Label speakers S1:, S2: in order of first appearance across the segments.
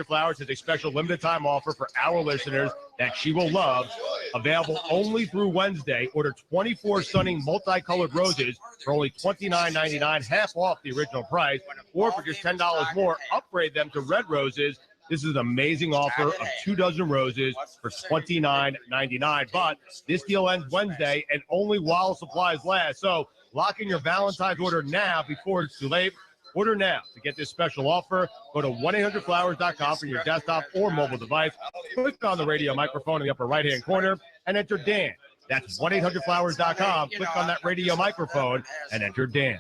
S1: Flowers has a special limited time offer for our listeners that she will love. Available only through Wednesday. Order 24 stunning multicolored roses for only $29.99, half off the original price. Or for just $10 more, upgrade them to red roses. This is an amazing offer of 2 dozen roses for $29.99. But this deal ends Wednesday and only while supplies last. So lock in your Valentine's order now before it's too late. Order now to get this special offer. Go to 1-800-Flowers.com for your desktop or mobile device. Click on the radio microphone in the upper right-hand corner and enter Dan. That's 1-800-Flowers.com. Click on that radio microphone and enter Dan.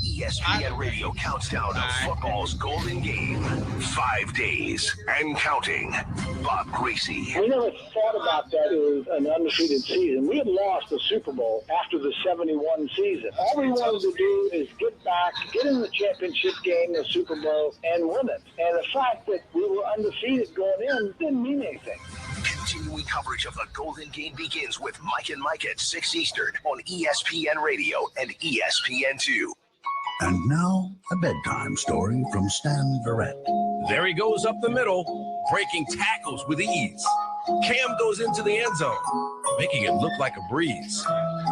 S2: ESPN Radio counts down to football's golden game. 5 days and counting. Bob Gracie.
S3: We never thought about that as an undefeated season. We had lost the Super Bowl after the 71 season. All we wanted to do is get back, get in the championship game, the Super Bowl, and win it. And the fact that we were undefeated going in didn't mean anything.
S2: Continuing coverage of the Golden Game begins with Mike and Mike at 6 Eastern on ESPN Radio and ESPN2.
S4: And now, a bedtime story from Stan Verrett.
S5: There he goes up the middle, breaking tackles with ease. Cam goes into the end zone, making it look like a breeze.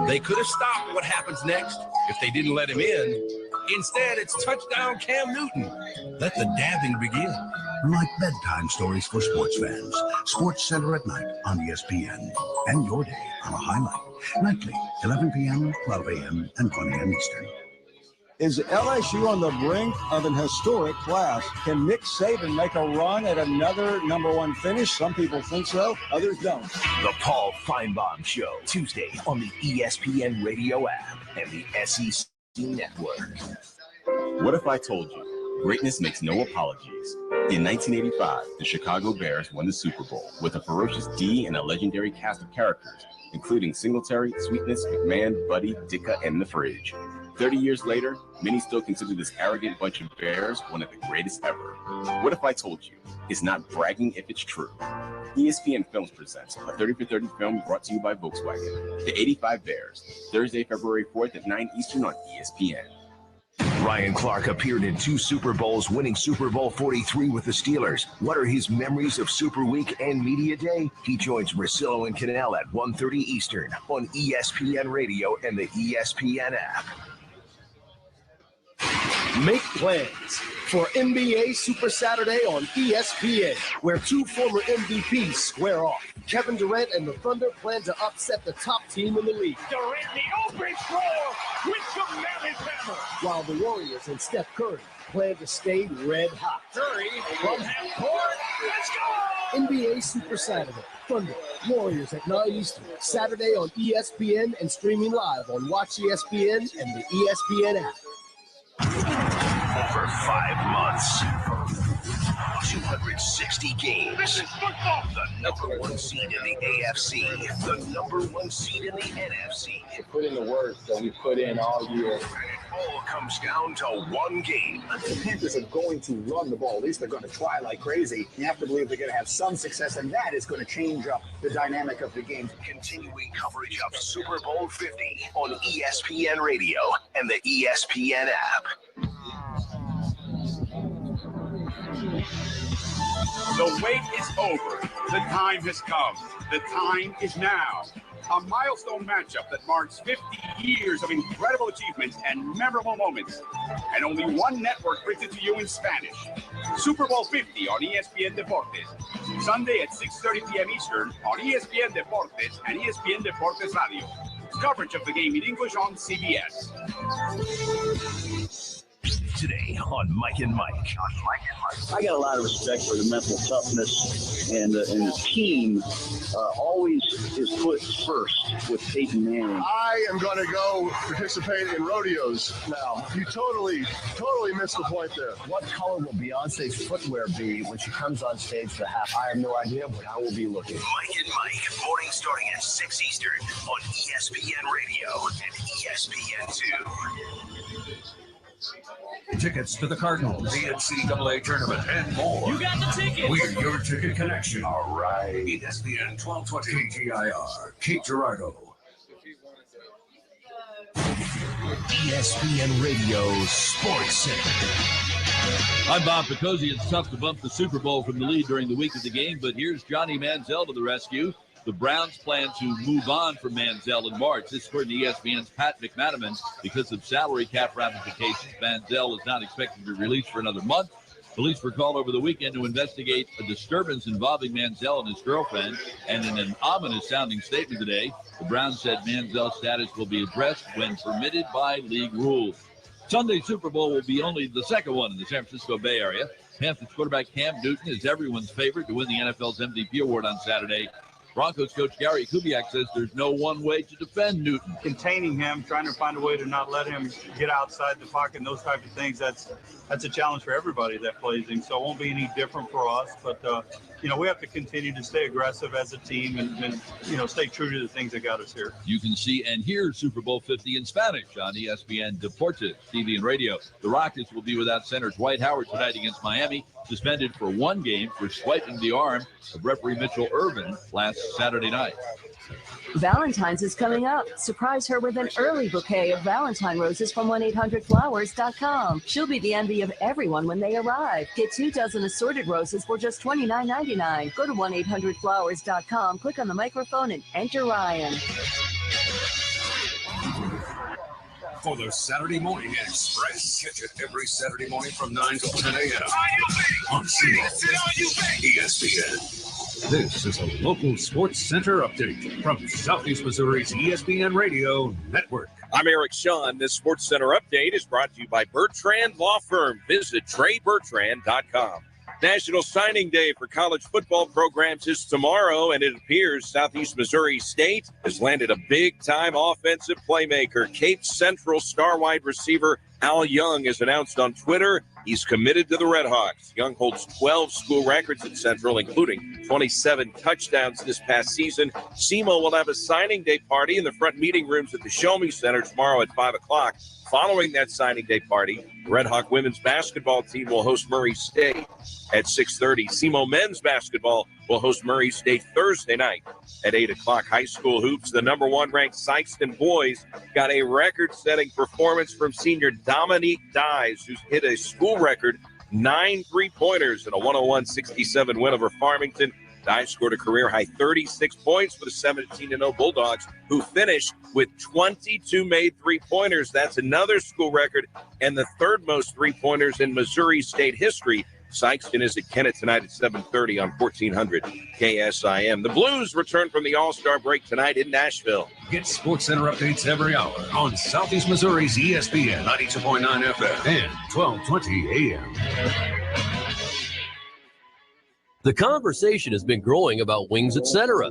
S5: They could have stopped what happens next if they didn't let him in. Instead, it's touchdown Cam Newton. Let the dabbing begin.
S4: Like bedtime stories for sports fans. Sports Center at night on ESPN. And your day on a highlight. Nightly, 11 p.m., 12 a.m., and 1 a.m. Eastern.
S6: Is LSU on the brink of an historic class? Can Nick Saban make a run at another number one finish? Some people think so, others don't.
S2: The Paul Feinbaum Show, Tuesday on the ESPN Radio app and the SEC Network.
S7: What if I told you greatness makes no apologies? In 1985, the Chicago Bears won the Super Bowl with a ferocious D and a legendary cast of characters, including Singletary, Sweetness, McMahon, Buddy, Dicka, and The Fridge. 30 years later, many still consider this arrogant bunch of Bears one of the greatest ever. What if I told you it's not bragging if it's true? ESPN Films presents a 30 for 30 film brought to you by Volkswagen. The 85 Bears, Thursday, February 4th at 9 Eastern on ESPN.
S2: Ryan Clark appeared in 2 Super Bowls, winning Super Bowl 43 with the Steelers. What are his memories of Super Week and Media Day? He joins Marcelo and Cannell at 1:30 Eastern on ESPN Radio and the ESPN app.
S8: Make plans for NBA Super Saturday on ESPN, where 2 former MVPs square off. Kevin Durant and the Thunder plan to upset the top team in the league.
S9: Durant, the open floor with the Melly Hammer.
S8: While the Warriors and Steph Curry plan to stay red hot.
S9: Curry from half court. Let's go!
S8: NBA Super Saturday. Thunder, Warriors at 9 Eastern. Saturday on ESPN and streaming live on Watch ESPN and the ESPN app.
S2: Over 5 months, 260 games.
S9: This is football.
S2: The number 1 seed in the AFC, the number 1 seed in the NFC.
S10: Put in the work that we put in all year.
S2: It all comes down to one game.
S10: The Panthers are going to run the ball. At least they're going to try like crazy. You have to believe they're going to have some success, and that is going to change up the dynamic of the game.
S2: Continuing coverage of Super Bowl 50 on ESPN Radio and the ESPN app.
S11: The wait is over. The time has come. The time is now. A milestone matchup that marks 50 years of incredible achievements and memorable moments. And only one network brings it to you in Spanish. Super Bowl 50 on ESPN Deportes. Sunday at 6:30 p.m. Eastern on ESPN Deportes and ESPN Deportes Radio. Coverage of the game in English on CBS.
S2: Today on Mike and Mike.
S3: I got a lot of respect for the mental toughness, and the team always is put first with Peyton Manning.
S12: I am going to go participate in rodeos now. You totally missed the point there.
S13: What color will Beyonce's footwear be when she comes on stage for half? I have no idea, but I will be looking.
S2: Mike and Mike, morning starting at 6 Eastern on ESPN Radio and ESPN2.
S14: Tickets to the Cardinals, the NCAA tournament, and more.
S9: You got the ticket.
S14: We're your ticket connection. All right. ESPN 1220 KGIR, Cape Girardeau.
S2: ESPN Radio Sports Center.
S15: I'm Bob Picozzi. It's tough to bump the Super Bowl from the lead during the week of the game, but here's Johnny Manziel to the rescue. The Browns plan to move on from Manziel in March. This according to ESPN's Pat McManaman. Because of salary cap ramifications, Manziel is not expected to be released for another month. Police were called over the weekend to investigate a disturbance involving Manziel and his girlfriend. And in an ominous-sounding statement today, the Browns said Manziel's status will be addressed when permitted by league rules. Sunday's Super Bowl will be only the second one in the San Francisco Bay Area. Panthers quarterback Cam Newton is everyone's favorite to win the NFL's MVP award on Saturday. Broncos coach Gary Kubiak says there's no one way to defend Newton.
S16: Containing him, trying to find a way to not let him get outside the pocket and those types of things, that's a challenge for everybody that plays him. So it won't be any different for us. But, we have to continue to stay aggressive as a team and stay true to the things that got us here.
S15: You can see and hear Super Bowl 50 in Spanish on ESPN Deportes, TV and radio. The Rockets will be without center Dwight Howard tonight against Miami, suspended for one game for swiping the arm of referee Mitchell Irvin last Saturday night.
S17: Valentine's is coming up. Surprise her with an early bouquet of Valentine roses from 1-800-Flowers.com. She'll be the envy of everyone when they arrive. Get 2 dozen assorted roses for just $29.99. Go to 1-800-Flowers.com, click on the microphone, and enter Ryan.
S14: For the Saturday Morning Express. Catch it every Saturday morning from 9 to 10 a.m. on ESPN. This is a local sports center update from Southeast Missouri's ESPN Radio Network.
S18: I'm Eric Shawn. This Sports Center update is brought to you by Bertrand Law Firm. Visit TreyBertrand.com. National Signing Day for college football programs is tomorrow, and it appears Southeast Missouri State has landed a big-time offensive playmaker. Cape Central star wide receiver Al Young has announced on Twitter he's committed to the Redhawks. Young holds 12 school records at Central, including 27 touchdowns this past season. SEMO will have a signing day party in the front meeting rooms at the Show Me Center tomorrow at 5 o'clock. Following that signing day party, the Red Hawk women's basketball team will host Murray State at 6:30. SEMO men's basketball will host Murray State Thursday night at 8 o'clock. High school hoops, the number 1 ranked Sykeston boys got a record-setting performance from senior Dominique Dyes, who's hit a school record 9 3-pointers in a 101-67 win over Farmington. Dyes scored a career-high 36 points for the 17-0 Bulldogs, who finished with 22 made three-pointers. That's another school record and the third most three-pointers in Missouri State history. Sykeston is at Kennett tonight at 7:30 on 1400 KSIM. The Blues return from the All-Star break tonight in Nashville.
S14: Get Sports Center updates every hour on Southeast Missouri's ESPN 92.9 FM and 1220 AM.
S19: The conversation has been growing about Wings Etc.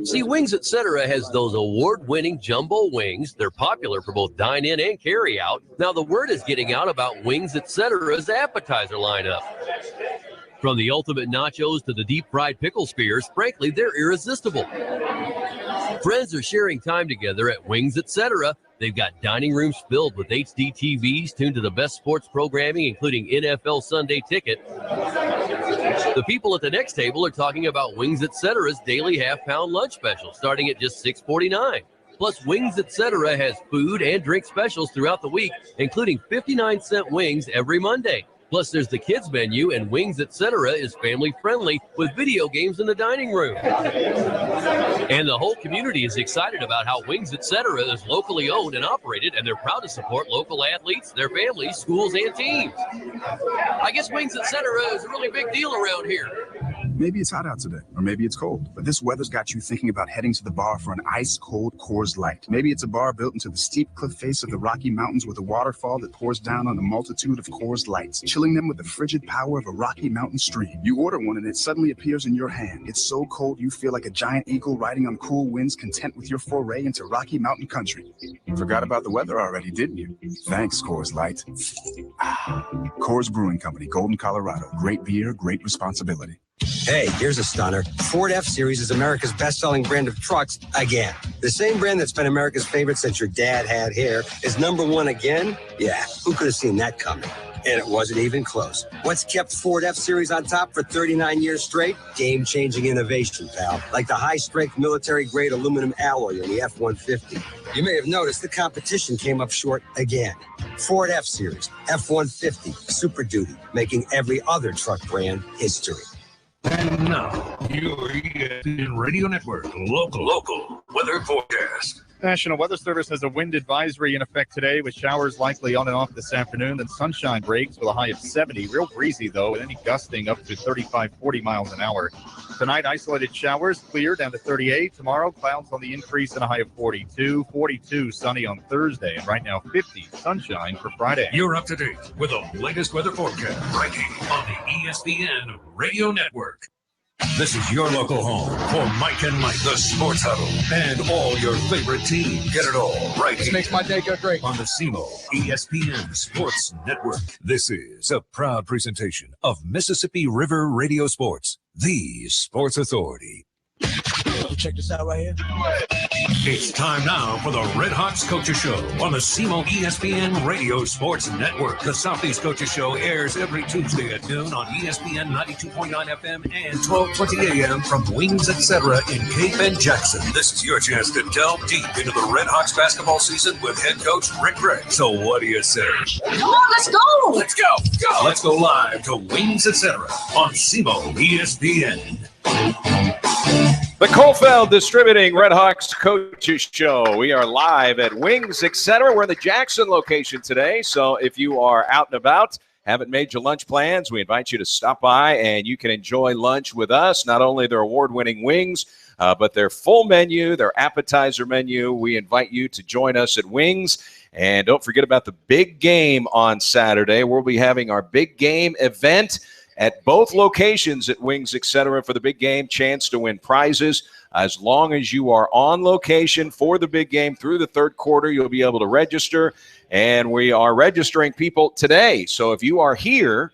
S19: See, Wings Etc. has those award-winning jumbo wings. They're popular for both dine-in and carry-out. Now, the word is getting out about Wings Etc.'s appetizer lineup. From the ultimate nachos to the deep-fried pickle spears, frankly, they're irresistible. Friends are sharing time together at Wings Etc. They've got dining rooms filled with HD TVs tuned to the best sports programming, including NFL Sunday Ticket. The people at the next table are talking about Wings Etc.'s daily half-pound lunch special, starting at just $6.49. Plus, Wings Etc. has food and drink specials throughout the week, including 59-cent wings every Monday. Plus, there's the kids menu, and Wings Etc. is family-friendly with video games in the dining room. And the whole community is excited about how Wings Etc. is locally owned and operated, and they're proud to support local athletes, their families, schools, and teams. I guess Wings Etc. is a really big deal around here.
S20: Maybe it's hot out today, or maybe it's cold, but this weather's got you thinking about heading to the bar for an ice-cold Coors Light. Maybe it's a bar built into the steep cliff face of the Rocky Mountains with a waterfall that pours down on a multitude of Coors Lights, chilling them with the frigid power of a Rocky Mountain stream. You order one and it suddenly appears in your hand. It's so cold you feel like a giant eagle riding on cool winds, content with your foray into Rocky Mountain country. Forgot about the weather already, didn't you? Thanks, Coors Light. Coors Brewing Company, Golden, Colorado. Great beer, great responsibility.
S21: Hey, here's a stunner. Ford F-Series is America's best-selling brand of trucks again. The same brand that's been America's favorite since your dad had hair is #1 again? Yeah, who could have seen that coming? and it wasn't even close. What's kept Ford F-Series on top for 39 years straight? Game-changing innovation, pal. Like the high-strength military-grade aluminum alloy in the F-150. You may have noticed the competition came up short again. Ford F-Series, F-150, Super Duty, making every other truck brand history.
S14: And now, your ESPN Radio Network local weather forecast.
S1: National Weather Service has a wind advisory in effect today with showers likely on and off this afternoon. Then sunshine breaks with a high of 70. Real breezy, though, with any gusting up to 35, 40 miles an hour. Tonight, isolated showers, clear down to 38. Tomorrow, clouds on the increase and a high of 42. 42 sunny on Thursday. And right now, 50 sunshine for Friday.
S14: You're up to date with the latest weather forecast right here on the ESPN Radio Network. This is your local home for Mike and Mike, the Sports Huddle, and all your favorite teams. Get it all right
S22: This
S14: here.
S22: makes my day go great.
S14: On the SEMO ESPN Sports Network. This is a proud presentation of Mississippi River Radio Sports, the sports authority.
S22: Check this out right here.
S14: It's time now for the Redhawks Coaches Show on the SEMO ESPN Radio Sports Network. The Southeast Coaches Show airs every Tuesday at noon on ESPN 92.9 FM and 1220 AM from Wings Etc. in Cape and Jackson. This is your chance to delve deep into the Redhawks basketball season with head coach Rick Gregg. So what do you say?
S23: Come on, let's go.
S14: Let's go. Let's go live to Wings Etc. on SEMO ESPN.
S18: The Colfeld Distributing Redhawks Coaches Show. We are live at Wings, etc. We're in the Jackson location today, so if you are out and about, haven't made your lunch plans, we invite you to stop by and you can enjoy lunch with us. Not only their award-winning wings, but their full menu, their appetizer menu. We invite you to join us at Wings. And don't forget about the big game on Saturday. We'll be having our big game event at both locations at Wings, etc. for the big game, chance to win prizes. As long as you are on location for the big game through the third quarter, you'll be able to register. And we are registering people today. So if you are here,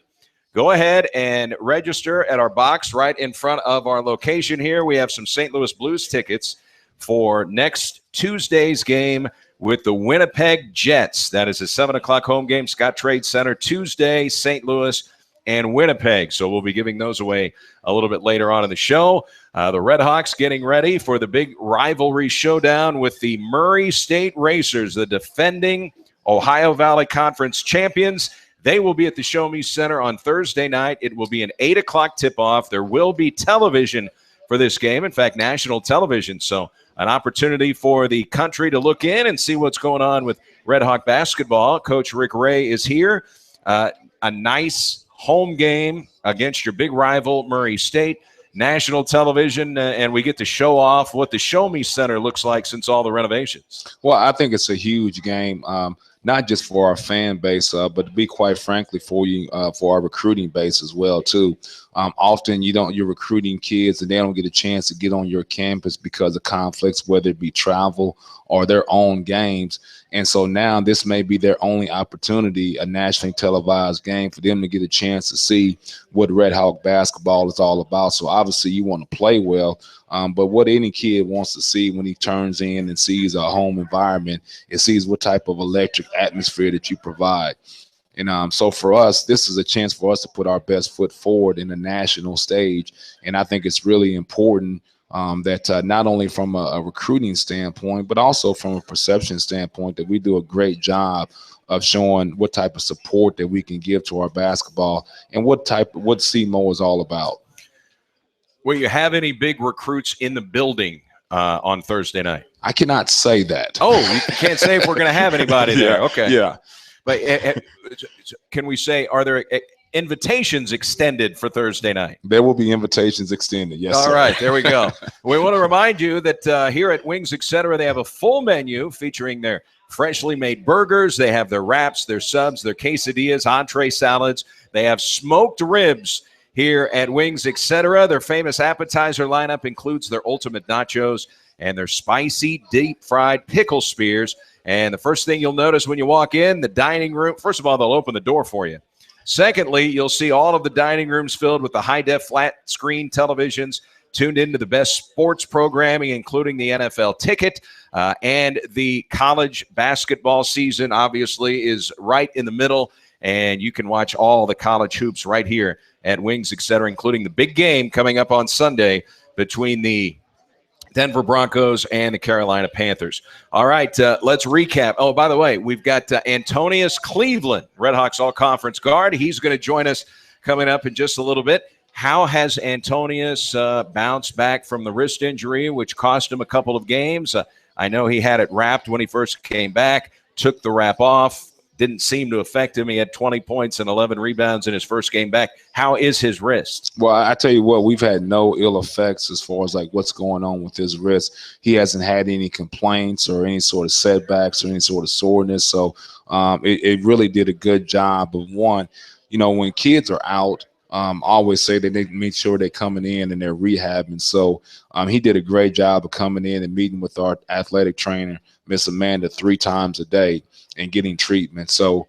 S18: go ahead and register at our box right in front of our location here. We have some St. Louis Blues tickets for next Tuesday's game with the Winnipeg Jets. That is a 7 o'clock home game, Scott Trade Center, Tuesday, St. Louis and Winnipeg. So we'll be giving those away a little bit later on in the show. The Redhawks getting ready for the big rivalry showdown with the Murray State Racers, the defending Ohio Valley Conference champions. They will be at the Show Me Center on Thursday night. It will be an 8 o'clock tip-off. There will be television for this game, in fact, national television. So an opportunity for the country to look in and see what's going on with Redhawk basketball. Coach Rick Ray is here. A nice home game against your big rival, Murray State. National television, and we get to show off what the Show Me Center looks like since all the renovations.
S24: Well, I think it's a huge game, not just for our fan base, but to be quite frankly for you, for our recruiting base as well too. Often you're recruiting kids and they don't get a chance to get on your campus because of conflicts, whether it be travel or their own games. And so now this may be their only opportunity, a nationally televised game, for them to get a chance to see what Red Hawk basketball is all about. So obviously you want to play well, but what any kid wants to see when he turns in and sees a home environment, it sees what type of electric atmosphere that you provide. And so for us, this is a chance for us to put our best foot forward in the national stage. And I think it's really important that not only from a recruiting standpoint, but also from a perception standpoint, that we do a great job of showing what type of support that we can give to our basketball and what SEMO is all about.
S18: Will you have any big recruits in the building on Thursday night?
S24: I cannot say that.
S18: Oh, you can't say if we're going to have anybody there.
S24: Yeah,
S18: okay.
S24: Yeah.
S18: But can we say, are there invitations extended for Thursday night?
S24: There will be invitations extended, yes,
S18: All
S24: sir.
S18: right, there we go. We want to remind you that here at Wings, etc., they have a full menu featuring their freshly made burgers. They have their wraps, their subs, their quesadillas, entree salads. They have smoked ribs here at Wings, etc. Their famous appetizer lineup includes their ultimate nachos and their spicy, deep-fried pickle spears. And the first thing you'll notice when you walk in, the dining room, first of all, they'll open the door for you. Secondly, you'll see all of the dining rooms filled with the high-def flat-screen televisions tuned into the best sports programming, including the NFL ticket. And the college basketball season, obviously, is right in the middle. and you can watch all the college hoops right here at Wings, etc., including the big game coming up on Sunday between the Denver Broncos and the Carolina Panthers. All right, let's recap. Oh, by the way, we've got Antonius Cleveland, Redhawks all-conference guard. He's going to join us coming up in just a little bit. How has Antonius bounced back from the wrist injury, which cost him a couple of games? I know he had it wrapped when he first came back, took the wrap off. Didn't seem to affect him. He had 20 points and 11 rebounds in his first game back. How is his wrist?
S24: Well, I tell you what, we've had no ill effects as far as like what's going on with his wrist. He hasn't had any complaints or any sort of setbacks or any sort of soreness. So it really did a good job of one. You know, when kids are out, I always say that they make sure they're coming in and they're rehabbing. So he did a great job of coming in and meeting with our athletic trainer, Miss Amanda, 3 times a day and getting treatment. So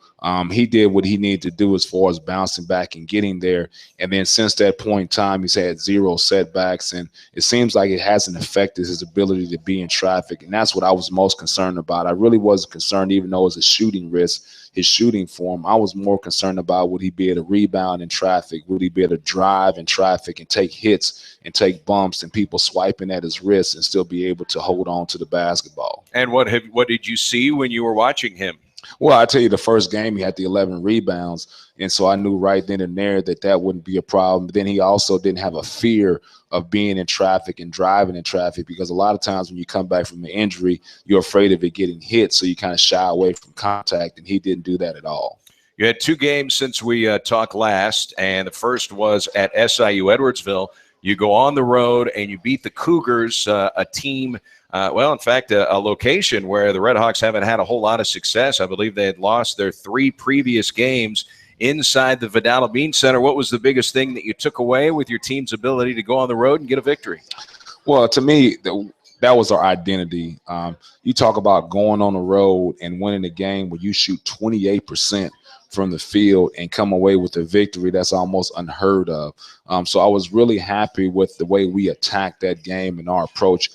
S24: he did what he needed to do as far as bouncing back and getting there. And then since that point in time, he's had 0 setbacks, and it seems like it hasn't affected his ability to be in traffic. And that's what I was most concerned about. I really wasn't concerned, even though it was a shooting risk, his shooting form. I was more concerned about would he be able to rebound in traffic? Would he be able to drive in traffic and take hits and take bumps and people swiping at his wrist and still be able to hold on to the basketball?
S18: And what did you see when you were watching him?
S24: Well, I tell you, the first game he had the 11 rebounds, and so I knew right then and there that wouldn't be a problem. But then he also didn't have a fear of being in traffic and driving in traffic, because a lot of times when you come back from an injury, you're afraid of it getting hit, so you kind of shy away from contact, and he didn't do that at all.
S18: You had 2 games since we talked last, and the first was at SIU Edwardsville. You go on the road and you beat the Cougars, a team in fact, a location where the Redhawks haven't had a whole lot of success. I believe they had lost their 3 previous games inside the Vidal Bean Center. What was the biggest thing that you took away with your team's ability to go on the road and get a victory?
S24: Well, to me, that was our identity. You talk about going on the road and winning a game where you shoot 28% from the field and come away with a victory. That's almost unheard of. So I was really happy with the way we attacked that game and our approach.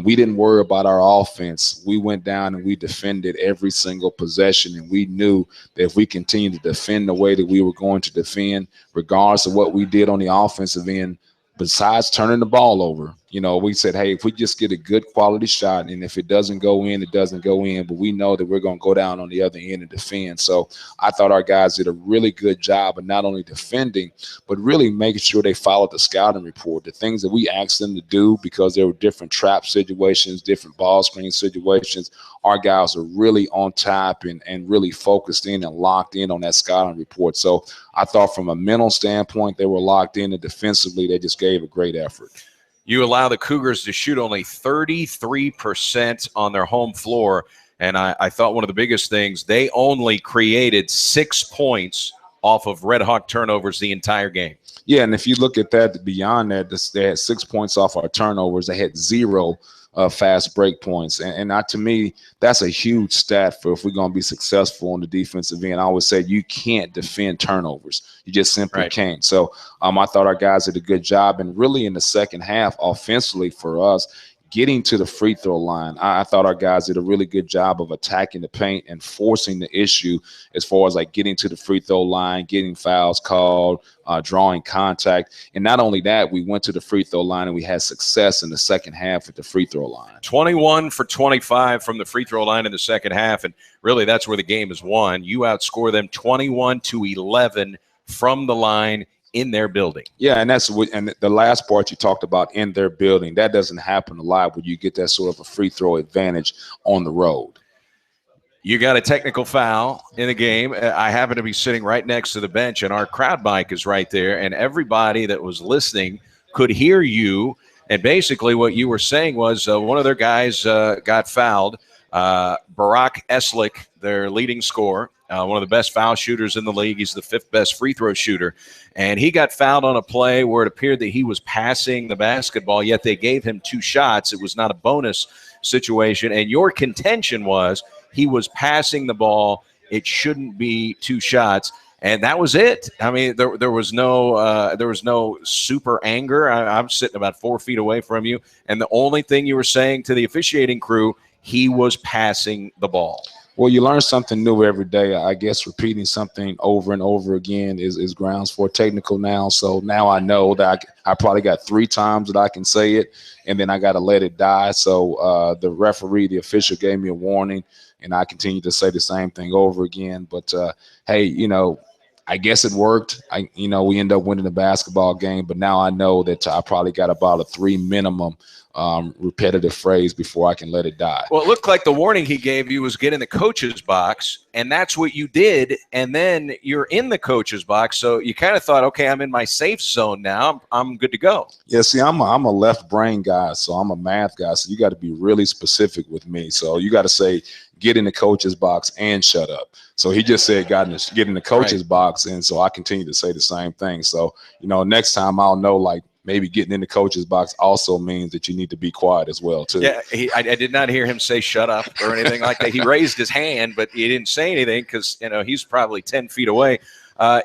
S24: We didn't worry about our offense. We went down and we defended every single possession, and we knew that if we continued to defend the way that we were going to defend, regardless of what we did on the offensive end, besides turning the ball over, we said, hey, if we just get a good quality shot, and if it doesn't go in, it doesn't go in, but we know that we're going to go down on the other end and defend. So I thought our guys did a really good job of not only defending, but really making sure they followed the scouting report, the things that we asked them to do, because there were different trap situations, different ball screen situations. Our guys are really on top and really focused in and locked in on that scouting report. So I thought from a mental standpoint, they were locked in, and defensively, they just gave a great effort.
S18: You allow the Cougars to shoot only 33% on their home floor, and I thought one of the biggest things, they only created 6 points off of Red Hawk turnovers the entire game.
S24: Yeah, and if you look at that, beyond that, they had 6 points off our turnovers. They had 0 fast break points. And to me, that's a huge stat for if we're going to be successful on the defensive end. I always say you can't defend turnovers. You just simply can't. So I thought our guys did a good job. And really in the second half, offensively for us, getting to the free throw line, I thought our guys did a really good job of attacking the paint and forcing the issue as far as like getting to the free throw line, getting fouls called, drawing contact. And not only that, we went to the free throw line and we had success in the second half at the free throw line.
S18: 21 for 25 from the free throw line in the second half. And really that's where the game is won. You outscore them 21-11 from the line in their building.
S24: Yeah, and the last part you talked about, in their building, that doesn't happen a lot where you get that sort of a free throw advantage on the road.
S18: You got a technical foul in the game. I happen to be sitting right next to the bench, and our crowd mic is right there, and everybody that was listening could hear you. And basically what you were saying was one of their guys got fouled. Barack Eslick, their leading scorer, one of the best foul shooters in the league. He's the 5th best free throw shooter. And he got fouled on a play where it appeared that he was passing the basketball, yet they gave him 2 shots. It was not a bonus situation. And your contention was he was passing the ball. It shouldn't be 2 shots. And that was it. I mean, there was no super anger. I'm sitting about 4 feet away from you. And the only thing you were saying to the officiating crew, he was passing the ball.
S24: Well, you learn something new every day. I guess repeating something over and over again is grounds for technical now. So now I know that I probably got 3 times that I can say it, and then I got to let it die. So the referee, the official, gave me a warning, and I continue to say the same thing over again. But hey, I guess it worked. We end up winning the basketball game, but now I know that I probably got about a 3 minimum repetitive phrase before I can let it die.
S4: Well, it looked like the warning he gave you was get in the coach's box, and that's what you did. And then you're in the coach's box, so you kind of thought, okay, I'm in my safe zone now. I'm good to go.
S24: Yeah, see, I'm a left brain guy, so I'm a math guy. So you got to be really specific with me. So you got to say, get in the coach's box and shut up. So he just said, get in the coach's box, and so I continue to say the same thing. So next time I'll know, like, maybe getting in the coach's box also means that you need to be quiet as well, too.
S4: Yeah, I did not hear him say shut up or anything like that. He raised his hand, but he didn't say anything because, he's probably 10 feet away.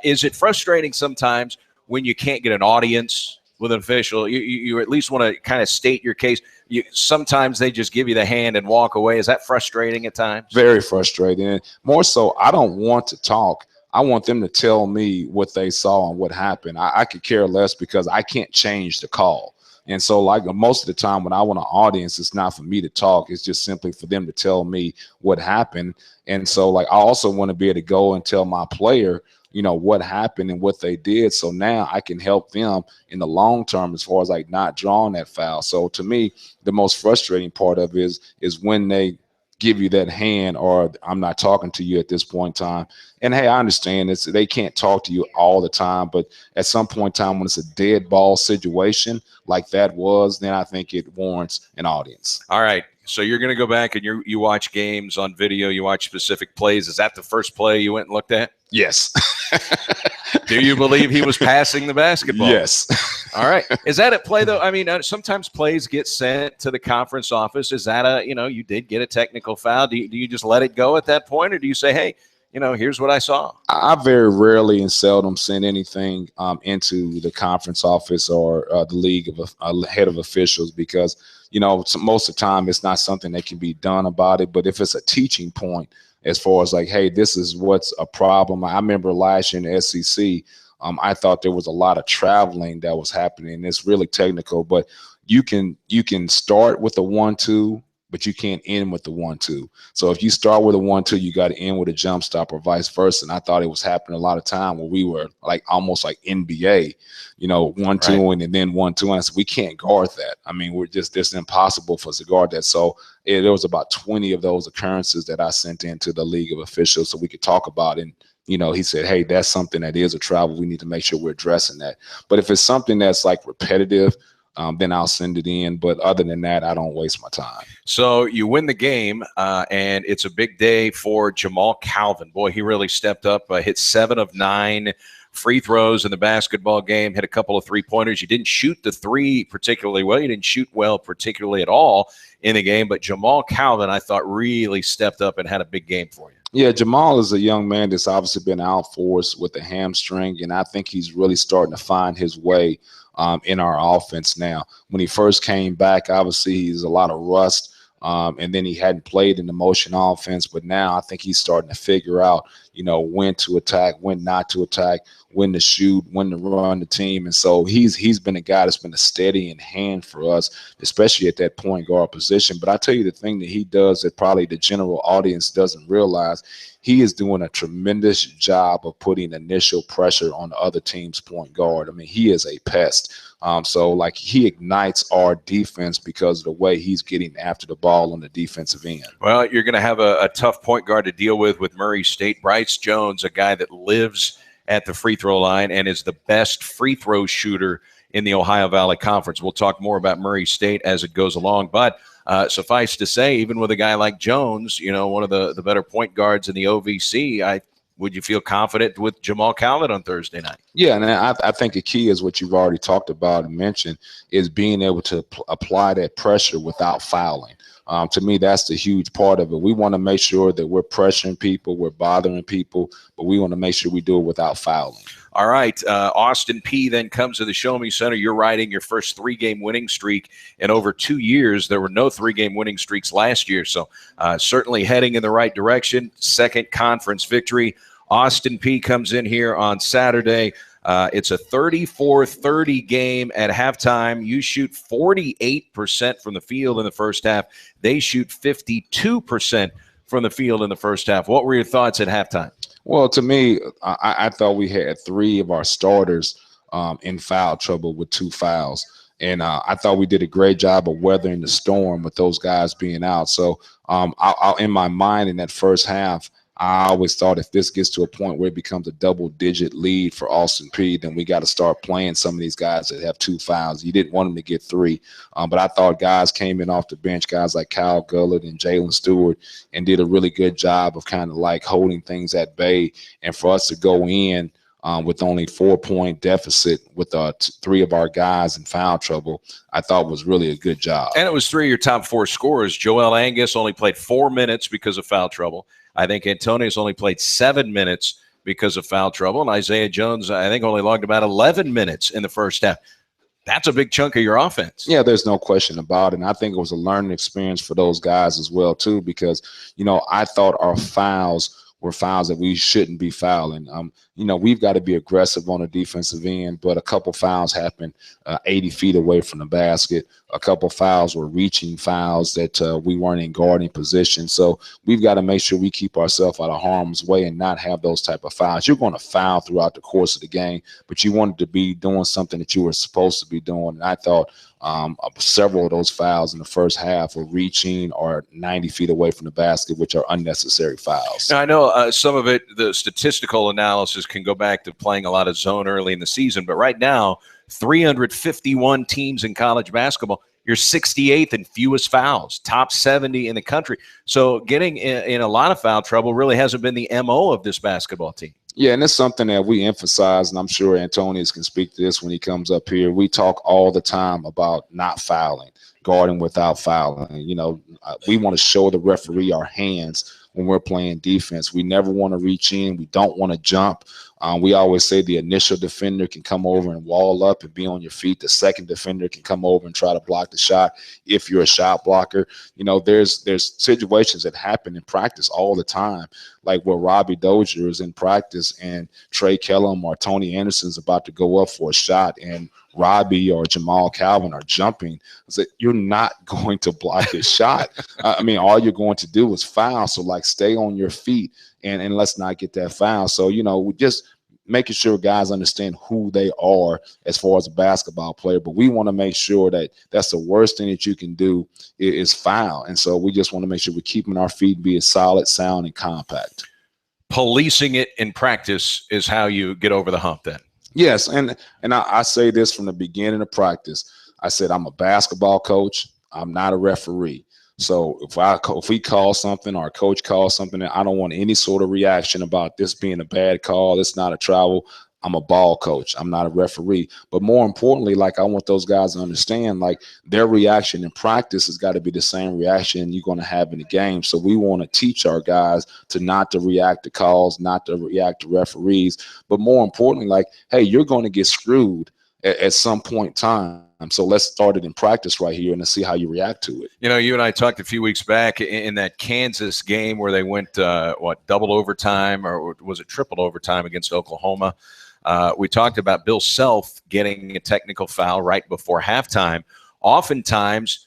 S4: Is it frustrating sometimes when you can't get an audience with an official? You at least want to kind of state your case. Sometimes they just give you the hand and walk away. Is that frustrating at times?
S24: Very frustrating. And more so, I don't want to talk. I want them to tell me what they saw and what happened. I could care less because I can't change the call. And so, like, most of the time when I want an audience, it's not for me to talk. It's just simply for them to tell me what happened. And so, like, I also want to be able to go and tell my player, what happened and what they did. So now I can help them in the long term as far as, like, not drawing that foul. So to me, the most frustrating part of it is when they give you that hand or I'm not talking to you at this point in time. And hey, I understand they can't talk to you all the time, but at some point in time when it's a dead ball situation like that was, then I think it warrants an audience.
S4: All right. So you're going to go back and you watch games on video, you watch specific plays. Is that the first play you went and looked at?
S24: Yes.
S4: Do you believe he was passing the basketball?
S24: Yes.
S4: All right. Is that a play, though? I mean, sometimes plays get sent to the conference office. Is that you did get a technical foul? Do you just let it go at that point, or do you say, hey, here's what I saw? I
S24: very rarely and seldom send anything into the conference office or the league of head of officials because, most of the time it's not something that can be done about it. But if it's a teaching point, as far as like, hey, this is what's a problem. I remember last year in the SEC, I thought there was a lot of traveling that was happening. It's really technical, but you can start with a 1-2, but you can't end with the 1-2. So if you start with a 1-2, you got to end with a jump stop or vice versa. And I thought it was happening a lot of time where we were like almost like NBA, 1-2 and then 1-2. And I said, we can't guard that. I mean, it's impossible for us to guard that. So there was about 20 of those occurrences that I sent into the league of officials so we could talk about it. And, he said, hey, that's something that is a travel. We need to make sure we're addressing that. But if it's something that's like repetitive, then I'll send it in. But other than that, I don't waste my time.
S4: So you win the game, and it's a big day for Jamal Calvin. Boy, he really stepped up, hit 7 of 9 free throws in the basketball game, hit a couple of three-pointers. You didn't shoot the three particularly well. You didn't shoot well particularly at all in the game. But Jamal Calvin, I thought, really stepped up and had a big game for you.
S24: Yeah, Jamal is a young man that's obviously been out for us with a hamstring, and I think he's really starting to find his way in our offense now. When he first came back, obviously he's a lot of rust, and then he hadn't played in the motion offense, but now I think he's starting to figure out, when to attack, when not to attack, when to shoot, when to run the team. And so he's been a guy that's been a steadying hand for us, especially at that point guard position. But I tell you the thing that he does that probably the general audience doesn't realize, he is doing a tremendous job of putting initial pressure on the other team's point guard. I mean, he is a pest. So like he ignites our defense because of the way he's getting after the ball on the defensive end.
S4: Well, you're going to have a tough point guard to deal with Murray State. Bryce Jones, a guy that lives at the free throw line and is the best free throw shooter in the Ohio Valley Conference. We'll talk more about Murray State as it goes along, but suffice to say, even with a guy like Jones, one of the better point guards in the OVC, would you feel confident with Jamal Calvin on Thursday night?
S24: Yeah, and I think the key is what you've already talked about and mentioned is being able to apply that pressure without fouling. To me, that's the huge part of it. We want to make sure that we're pressuring people, we're bothering people, but we want to make sure we do it without fouling.
S4: All right, Austin P then comes to the Show Me Center. You're riding your first 3-game winning streak in over 2 years. There were no 3-game winning streaks last year, so certainly heading in the right direction. Second conference victory. Austin P comes in here on Saturday. It's a 34-30 game at halftime. You shoot 48% from the field in the first half. They shoot 52% from the field in the first half. What were your thoughts at halftime?
S24: Well, to me, I thought we had 3 of our starters in foul trouble with 2 fouls. And I thought we did a great job of weathering the storm with those guys being out. So in my mind in that first half, I always thought if this gets to a point where it becomes a double-digit lead for Austin P, then we got to start playing some of these guys that have 2 fouls. You didn't want them to get 3. But I thought guys came in off the bench, guys like Kyle Gullett and Jalen Stewart, and did a really good job of kind of like holding things at bay. And for us to go in with only 4-point deficit with 3 of our guys in foul trouble, I thought was really a good job.
S4: And it was 3 of your top 4 scorers. Joel Angus only played 4 minutes because of foul trouble. I think Antonius only played 7 minutes because of foul trouble. And Isaiah Jones, I think, only logged about 11 minutes in the first half. That's a big chunk of your offense.
S24: Yeah, there's no question about it. And I think it was a learning experience for those guys as well, too, because, I thought our fouls were fouls that we shouldn't be fouling. We've got to be aggressive on the defensive end, but a couple fouls happened 80 feet away from the basket. A couple fouls were reaching fouls that we weren't in guarding position. So we've got to make sure we keep ourselves out of harm's way and not have those type of fouls. You're going to foul throughout the course of the game, but you wanted to be doing something that you were supposed to be doing. And I thought several of those fouls in the first half were reaching or 90 feet away from the basket, which are unnecessary fouls.
S4: Now, I know some of it, the statistical analysis can go back to playing a lot of zone early in the season, but right now, 351 teams in college basketball, you're 68th in fewest fouls, top 70 in the country. So getting in a lot of foul trouble really hasn't been the MO of this basketball team.
S24: Yeah, and it's something that we emphasize, and I'm sure Antonius can speak to this when he comes up here. We talk all the time about not fouling, guarding without fouling. We want to show the referee our hands when we're playing defense. We never want to reach in. We don't want to jump. We always say the initial defender can come over and wall up and be on your feet. The second defender can come over and try to block the shot if you're a shot blocker. There's situations that happen in practice all the time, like where Robbie Dozier is in practice and Trey Kellum or Tony Anderson's about to go up for a shot, and Robbie or Jamal Calvin are jumping. So you're not going to block his shot. All you're going to do is foul. So stay on your feet and let's not get that foul. So, we just making sure guys understand who they are as far as a basketball player. But we want to make sure that that's the worst thing that you can do is foul. And so we just want to make sure we're keeping our feet being solid, sound, and compact.
S4: Policing it in practice is how you get over the hump then.
S24: Yes, and I say this from the beginning of practice. I said I'm a basketball coach. I'm not a referee. So if we call something or a coach calls something, I don't want any sort of reaction about this being a bad call. It's not a travel. I'm a ball coach. I'm not a referee. But more importantly, I want those guys to understand, their reaction in practice has got to be the same reaction you're going to have in the game. So we want to teach our guys not to react to calls, not to react to referees. But more importantly, hey, you're going to get screwed at some point in time. So let's start it in practice right here and see how you react to it.
S4: You and I talked a few weeks back in that Kansas game where they went, double overtime, or was it triple overtime against Oklahoma? We talked about Bill Self getting a technical foul right before halftime. Oftentimes,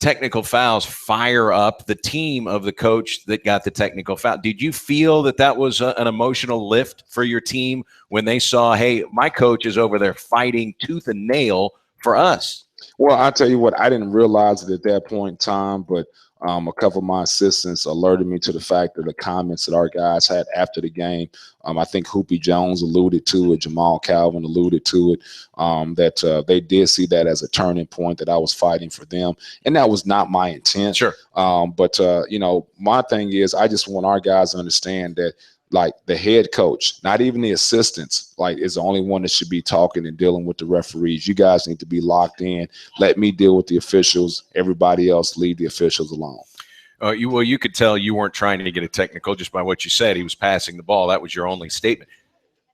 S4: technical fouls fire up the team of the coach that got the technical foul. Did you feel that was an emotional lift for your team when they saw, hey, my coach is over there fighting tooth and nail for us?
S24: Well, I'll tell you what, I didn't realize it at that point in time, but a couple of my assistants alerted me to the fact that the comments that our guys had after the game. I think Hoopy Jones alluded to it, Jamal Calvin alluded to it, that they did see that as a turning point, that I was fighting for them. And that was not my intent.
S4: Sure.
S24: But my thing is I just want our guys to understand that the head coach, not even the assistants, is the only one that should be talking and dealing with the referees. You guys need to be locked in. Let me deal with the officials. Everybody else, leave the officials alone.
S4: You could tell you weren't trying to get a technical just by what you said. He was passing the ball. That was your only statement.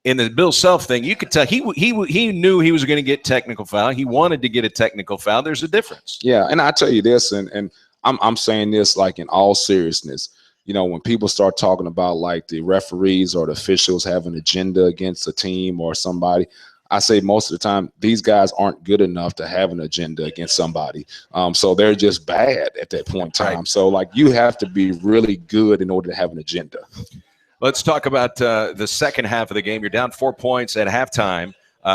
S4: in the Bill Self thing, you could tell he knew he was going to get technical foul. He wanted to get a technical foul. There's a difference.
S24: Yeah, and I tell you this, and I'm saying this like in all seriousness. You know, when people start talking about like the referees or the officials have an agenda against a team or somebody, I say most of the time these guys aren't good enough to have an agenda against somebody. So they're just bad at that point in time. Right. So like you have to be really good in order to have an agenda.
S4: Let's talk about the second half of the game. You're down 4 points at halftime.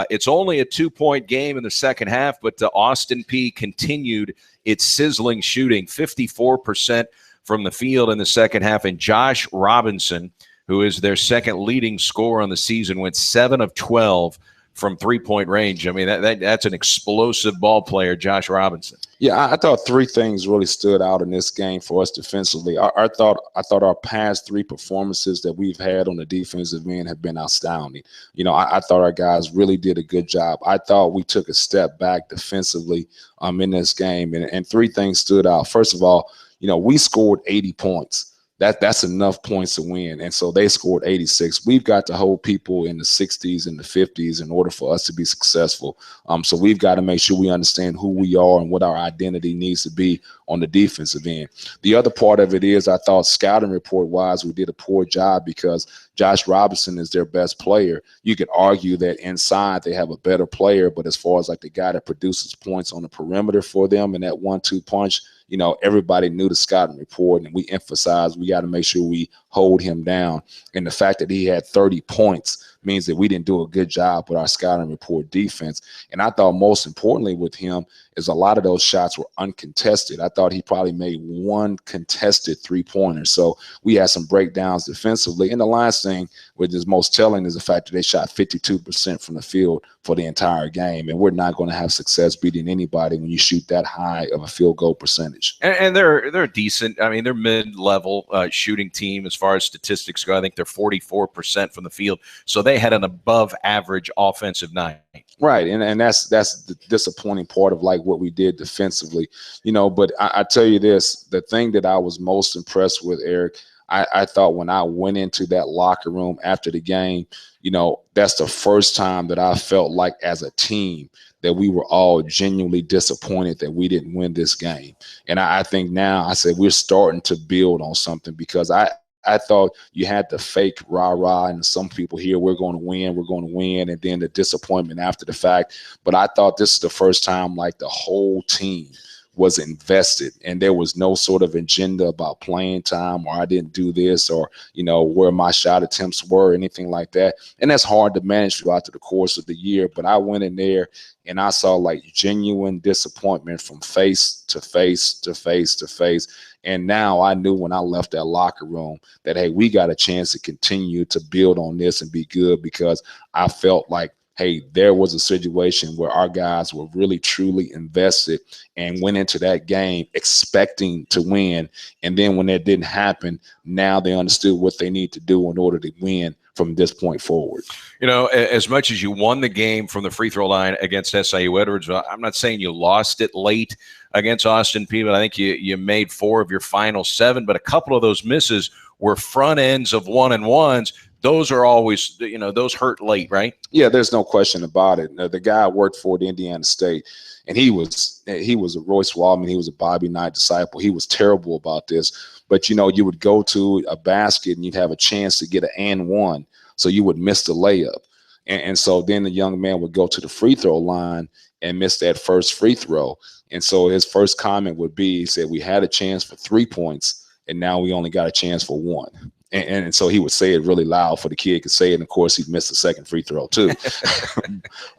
S4: It's only a 2-point game in the second half, but Austin Peay continued its sizzling shooting, 54% from the field in the second half. And Josh Robinson, who is their second leading scorer on the season, went 7 of 12 from 3-point range. I mean, that's an explosive ball player, Josh Robinson.
S24: Yeah, I thought 3 things really stood out in this game for us defensively. I thought our past 3 performances that we've had on the defensive end have been astounding. You know, I thought our guys really did a good job. I thought we took a step back defensively in this game, and 3 things stood out. First of all, you know, we scored 80 points. That's enough points to win. And so they scored 86. We've got to hold people in the 60s and the 50s in order for us to be successful. So we've got to make sure we understand who we are and what our identity needs to be on the defensive end. The other part of it is I thought scouting report wise, we did a poor job because Josh Robinson is their best player. You could argue that inside they have a better player, but as far as like the guy that produces points on the perimeter for them and that 1-2 punch, you know, everybody knew the scouting report, and we emphasized we got to make sure we hold him down. And the fact that he had 30 points means that we didn't do a good job with our scouting report defense. And I thought most importantly with him is a lot of those shots were uncontested. I thought he probably made 1 contested 3-pointer. So we had some breakdowns defensively. And the last thing, which is most telling, is the fact that they shot 52% from the field for the entire game. And we're not going to have success beating anybody when you shoot that high of a field goal percentage.
S4: And they're decent. I mean, they're mid-level shooting team as far as statistics go. I think they're 44% from the field. So they had an above-average offensive night.
S24: Right, and that's the disappointing part of like what we did defensively, you know. But I tell you this, the thing that I was most impressed with, Eric, I thought when I went into that locker room after the game, you know, that's the first time that I felt like as a team that we were all genuinely disappointed that we didn't win this game. And I think now I said we're starting to build on something because I thought you had the fake rah-rah and some people here, we're going to win, and then the disappointment after the fact. But I thought this is the first time like the whole team was invested and there was no sort of agenda about playing time or I didn't do this or, you know, where my shot attempts were, anything like that. And that's hard to manage throughout the course of the year. But I went in there and I saw like genuine disappointment from face to face to face to face. And now I knew when I left that locker room that, hey, we got a chance to continue to build on this and be good because I felt like, hey, there was a situation where our guys were really, truly invested and went into that game expecting to win. And then when that didn't happen, now they understood what they need to do in order to win from this point forward.
S4: You know, as much as you won the game from the free throw line against SIU Edwards, I'm not saying you lost it late against Austin Peay, but I think you made 4 of your final 7, but a couple of those misses were front ends of 1-and-1s. Those are always, you know, those hurt late, right?
S24: Yeah, there's no question about it. The guy I worked for at Indiana State, and he was a Royce Waldman. He was a Bobby Knight disciple. He was terrible about this. But, you know, you would go to a basket and you'd have a chance to get an and one. So you would miss the layup. And so then the young man would go to the free throw line and miss that first free throw. And so his first comment would be, he said, we had a chance for 3 points, and now we only got a chance for 1. And so he would say it really loud for the kid could say it. And of course, he'd miss the second free throw too.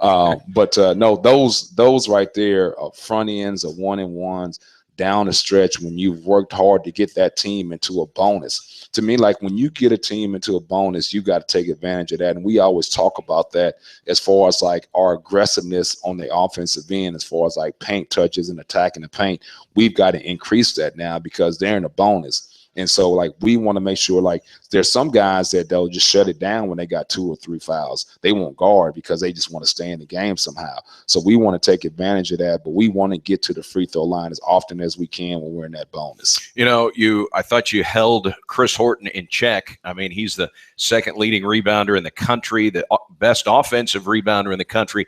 S24: But no, those right there are front ends of 1-and-1s down the stretch when you've worked hard to get that team into a bonus. To me, like when you get a team into a bonus, you got to take advantage of that. And we always talk about that as far as like our aggressiveness on the offensive end, as far as like paint touches and attacking the paint. We've got to increase that now because they're in a bonus. And so, like, we want to make sure, like, there's some guys that they'll just shut it down when they got 2 or 3 fouls. They won't guard because they just want to stay in the game somehow. So we want to take advantage of that, but we want to get to the free throw line as often as we can when we're in that bonus.
S4: You know, I thought you held Chris Horton in check. I mean, he's the second leading rebounder in the country, the best offensive rebounder in the country.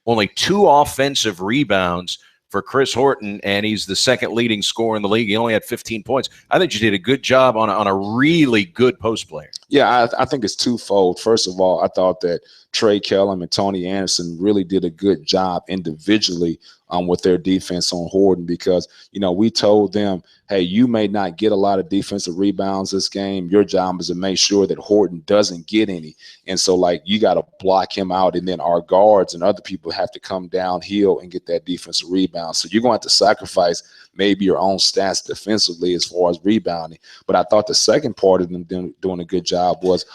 S4: Only 2 offensive rebounds for Chris Horton, and he's the second leading scorer in the league. He only had 15 points. I think you did a good job on a really good post player.
S24: Yeah, I think it's twofold. First of all, I thought that Trey Kellum and Tony Anderson really did a good job individually with their defense on Horton, because, you know, we told them, hey, you may not get a lot of defensive rebounds this game. Your job is to make sure that Horton doesn't get any. And so, like, you got to block him out, and then our guards and other people have to come downhill and get that defensive rebound. So you're going to have to sacrifice maybe your own stats defensively as far as rebounding. But I thought the second part of them doing a good job was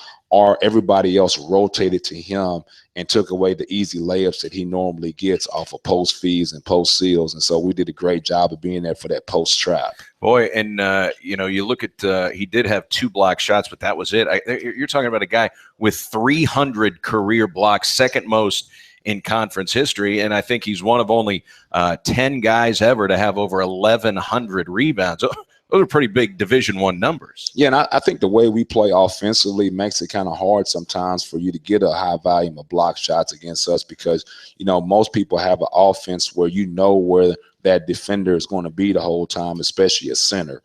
S24: everybody else rotated to him and took away the easy layups that he normally gets off of post feeds and post seals. And so we did a great job of being there for that post trap.
S4: Boy, and, you know, you look at he did have 2 block shots, but that was it. You're talking about a guy with 300 career blocks, second most in conference history, and I think he's one of only 10 guys ever to have over 1,100 rebounds. Those are pretty big Division I numbers.
S24: Yeah, and I think the way we play offensively makes it kind of hard sometimes for you to get a high volume of block shots against us, because, you know, most people have an offense where you know where that defender is going to be the whole time, especially a center.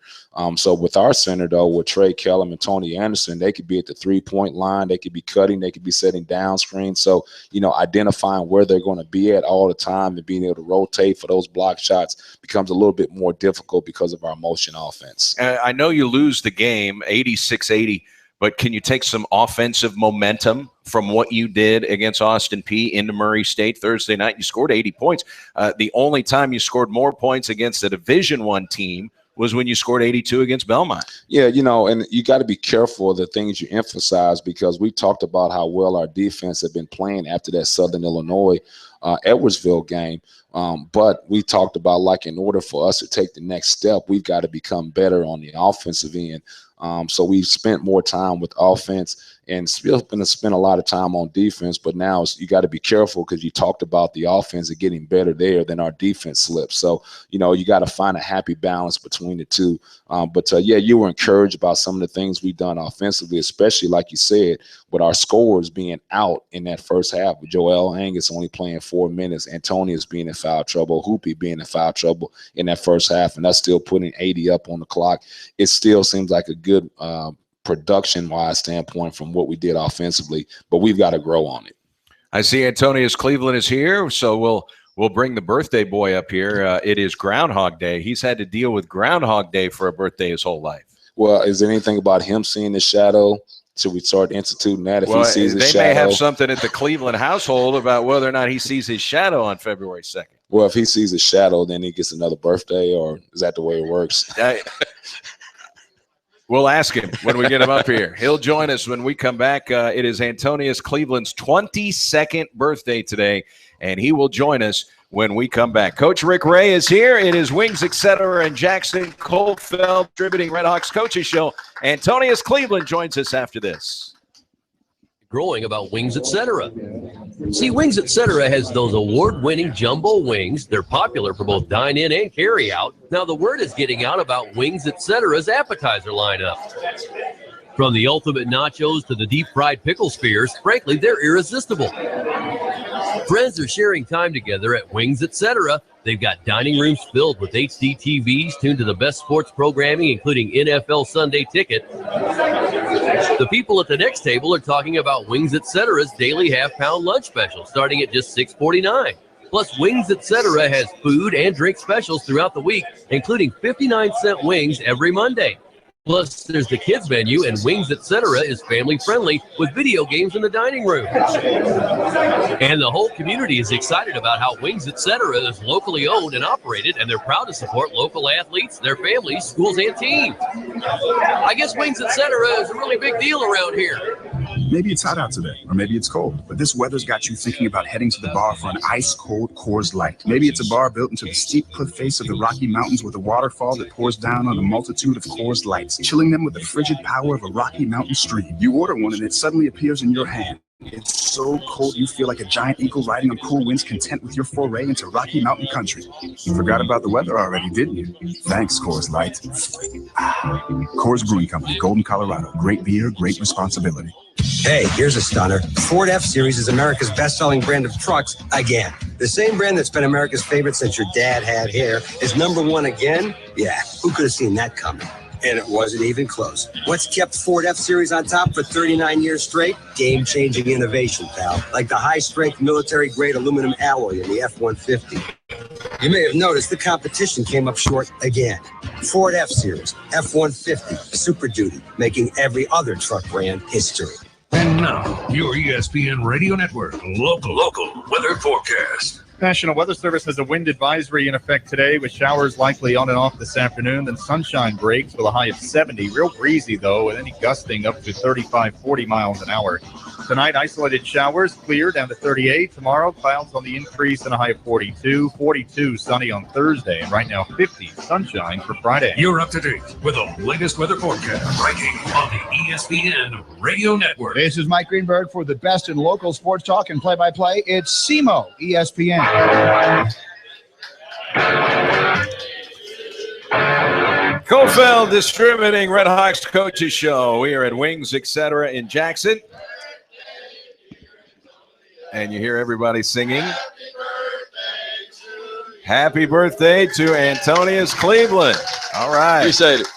S24: So with our center, though, with Trey Kellum and Tony Anderson, they could be at the 3-point line. They could be cutting. They could be setting down screens. So, you know, identifying where they're going to be at all the time and being able to rotate for those block shots becomes a little bit more difficult because of our motion offense.
S4: I know you lose the game 86-80, but can you take some offensive momentum from what you did against Austin Peay into Murray State Thursday night? You scored 80 points. The only time you scored more points against a Division I team was when you scored 82 against Belmont.
S24: Yeah, you know, and you got to be careful of the things you emphasize, because we talked about how well our defense had been playing after that Southern Illinois Edwardsville game. But we talked about, like, in order for us to take the next step, we've got to become better on the offensive end. So we've spent more time with offense and still going to spend a lot of time on defense. But now you got to be careful, because you talked about the offense and getting better there, then our defense slips. So, you know, you got to find a happy balance between the two. Yeah, you were encouraged about some of the things we've done offensively, especially, like you said, with our scorers being out in that first half, with Joel Angus only playing 4 minutes, Antonius being in foul trouble, Hoopy being in foul trouble in that first half, and that's still putting 80 up on the clock. It still seems like a good production-wise standpoint from what we did offensively, but we've got to grow on it.
S4: I see Antonius Cleveland is here, so we'll bring the birthday boy up here. It is Groundhog Day. He's had to deal with Groundhog Day for a birthday his whole life.
S24: Well, is there anything about him seeing the shadow? Should we start instituting that if he sees his shadow?
S4: They may have something at the Cleveland household about whether or not he sees his shadow on February 2nd.
S24: Well, if he sees his shadow, then he gets another birthday, or is that the way it works?
S4: We'll ask him when we get him up here. He'll join us when we come back. It is Antonius Cleveland's 22nd birthday today, and he will join us when we come back. Coach Rick Ray is here. It is Wings, etc., and Jackson Colfeld distributing Redhawks Coaches Show. Antonius Cleveland joins us after this.
S19: Growing about Wings, etc. See, Wings, etc. has those award-winning jumbo wings. They're popular for both dine-in and carry-out. Now, the word is getting out about Wings, etc.'s appetizer lineup. From the ultimate nachos to the deep-fried pickle spears, frankly, they're irresistible. Friends are sharing time together at Wings, etc. They've got dining rooms filled with HD TVs tuned to the best sports programming, including NFL Sunday Ticket. The people at the next table are talking about Wings, etc.'s daily half-pound lunch special, starting at just $6.49. Plus, Wings, etc. has food and drink specials throughout the week, including 59-cent wings every Monday. Plus, there's the kids menu, and Wings, etc. is family-friendly with video games in the dining room. And the whole community is excited about how Wings, etc. is locally owned and operated, and they're proud to support local athletes, their families, schools, and teams. I guess Wings, etc. is a really big deal around here.
S20: Maybe it's hot out today, or maybe it's cold, but this weather's got you thinking about heading to the bar for an ice-cold Coors Light. Maybe it's a bar built into the steep cliff face of the Rocky Mountains with a waterfall that pours down on a multitude of Coors Lights, chilling them with the frigid power of a Rocky Mountain stream. You order one and it suddenly appears in your hand. It's so cold you feel like a giant eagle riding on cool winds, content with your foray into Rocky Mountain country. You forgot about the weather already, didn't you? Thanks, Coors Light. Coors Brewing Company, Golden, Colorado. Great beer, great responsibility.
S21: Hey, here's a stunner. Ford F-Series is America's best-selling brand of trucks again. The same brand that's been America's favorite since your dad had hair is #1 again? Yeah, who could have seen that coming? And it wasn't even close. What's kept Ford F-Series on top for 39 years straight? Game-changing innovation, pal. Like the high-strength military-grade aluminum alloy in the F-150. You may have noticed the competition came up short again. Ford F-Series, F-150, Super Duty, making every other truck brand history.
S14: And now, your ESPN Radio Network local weather forecast.
S1: National Weather Service has a wind advisory in effect today with showers likely on and off this afternoon. Then sunshine breaks with a high of 70. Real breezy, though, with any gusting up to 35, 40 miles an hour. Tonight, isolated showers, clear down to 38. Tomorrow, clouds on the increase and a high of 42. 42 sunny on Thursday. And right now, 50 sunshine for Friday.
S14: You're up to date with the latest weather forecast right here on the ESPN Radio Network.
S5: This is Mike Greenberg for the best in local sports talk and play-by-play. It's SEMO ESPN.
S4: Kofeld Distributing Redhawks Coaches Show. We are at Wings, etc. in Jackson. And you hear everybody singing. Happy birthday to Antonius Cleveland. All right.
S6: Appreciate it.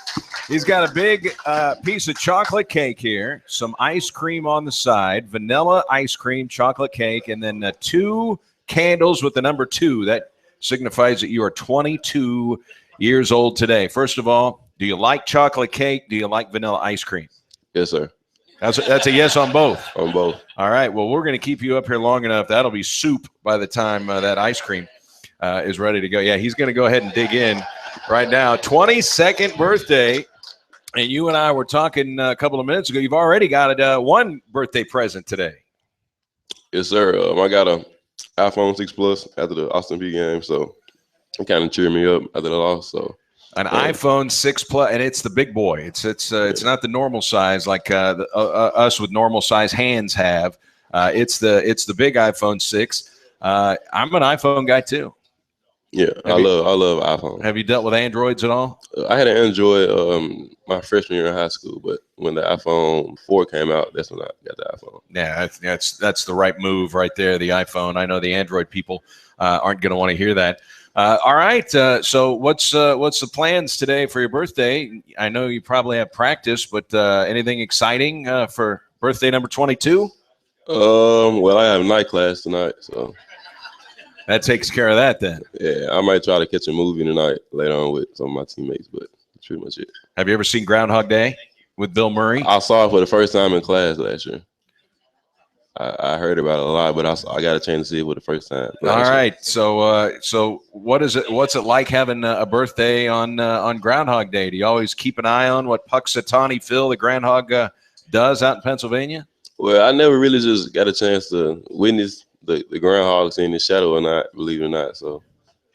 S4: He's got a big piece of chocolate cake here, some ice cream on the side, vanilla ice cream, chocolate cake, and then 2 candles with the number 2. That signifies that you are 22 years old today. First of all, do you like chocolate cake? Do you like vanilla ice cream?
S6: Yes, sir.
S4: That's a yes on both.
S6: On both.
S4: All right. Well, we're going to keep you up here long enough. That'll be soup by the time that ice cream is ready to go. Yeah, he's going to go ahead and dig in right now. 22nd birthday. And you and I were talking a couple of minutes ago. You've already got one birthday present today.
S6: Yes, sir. I got a iPhone 6 Plus after the Austin Peay game, so it kind of cheered me up after the loss. So
S4: an iPhone 6 Plus, and it's the big boy. It's not the normal size like us with normal size hands have. It's the big iPhone 6. I'm an iPhone guy too.
S6: Yeah, I love iPhone.
S4: Have you dealt with Androids at all?
S6: I had an Android my freshman year in high school, but when the iPhone 4 came out, that's when I got the iPhone.
S4: Yeah, that's the right move right there, the iPhone. I know the Android people aren't going to want to hear that. All right, so what's the plans today for your birthday? I know you probably have practice, but anything exciting for birthday number 22?
S6: Well, I have night class tonight, so
S4: that takes care of that then.
S6: Yeah, I might try to catch a movie tonight later on with some of my teammates, but that's pretty much it.
S4: Have you ever seen Groundhog Day with Bill Murray?
S6: I saw it for the first time in class last year. I heard about it a lot, but I got a chance to see it for the first time.
S4: All right, so what is it? What's it like having a birthday on Groundhog Day? Do you always keep an eye on what Puxatawny Phil, the groundhog, does out in Pennsylvania?
S6: Well, I never really just got a chance to witness the groundhogs in the shadow or not, believe it or not. So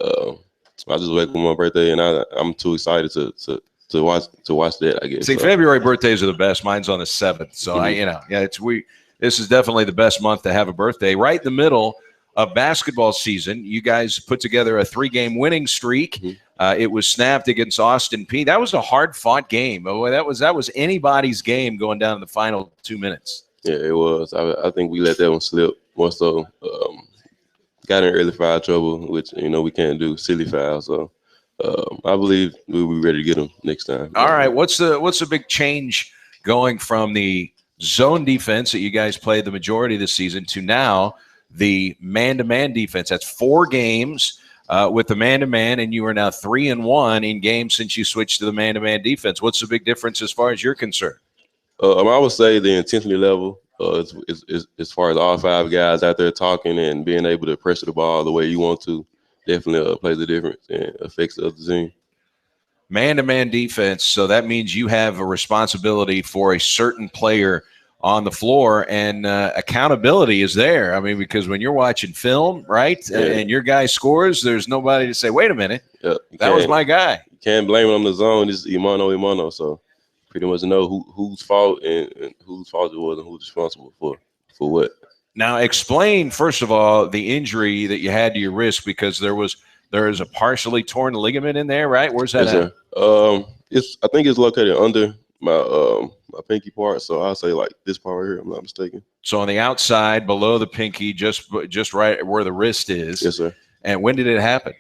S6: I just wake up on my birthday, and I'm too excited to watch that, I guess.
S4: See, February birthdays are the best. Mine's on the 7th, so this is definitely the best month to have a birthday. Right in the middle of basketball season, you guys put together a 3-game winning streak. It was snapped against Austin Peay. That was a hard-fought game. That was anybody's game going down to the final 2 minutes.
S6: Yeah, it was. I think we let that one slip more so. Got in early foul trouble, which we can't do, silly foul. So I believe we'll be ready to get them next time.
S4: All right, what's the big change going from the zone defense that you guys played the majority of the season to now the man-to-man defense? That's 4 games with the man-to-man, and you are now 3-1 in games since you switched to the man-to-man defense. What's the big difference as far as you're concerned?
S6: I would say the intensity level, as far as all 5 guys out there talking and being able to pressure the ball the way you want to, definitely plays a difference and affects the other team.
S4: Man-to-man defense, so that means you have a responsibility for a certain player on the floor, and accountability is there. I mean, because when you're watching film, right, and your guy scores, there's nobody to say, wait a minute, that was my guy.
S6: You can't blame it on the zone. It's Imano. So pretty much know whose fault and whose fault it was and who's responsible for what. Now,
S4: explain, first of all, the injury that you had to your wrist, because there is a partially torn ligament in there, right? Where's that at?
S6: I think it's located under my pinky part, so I'll say like this part right here, I'm not mistaken.
S4: So on the outside, below the pinky, just right where the wrist is.
S6: Yes, sir.
S4: And when did it happen?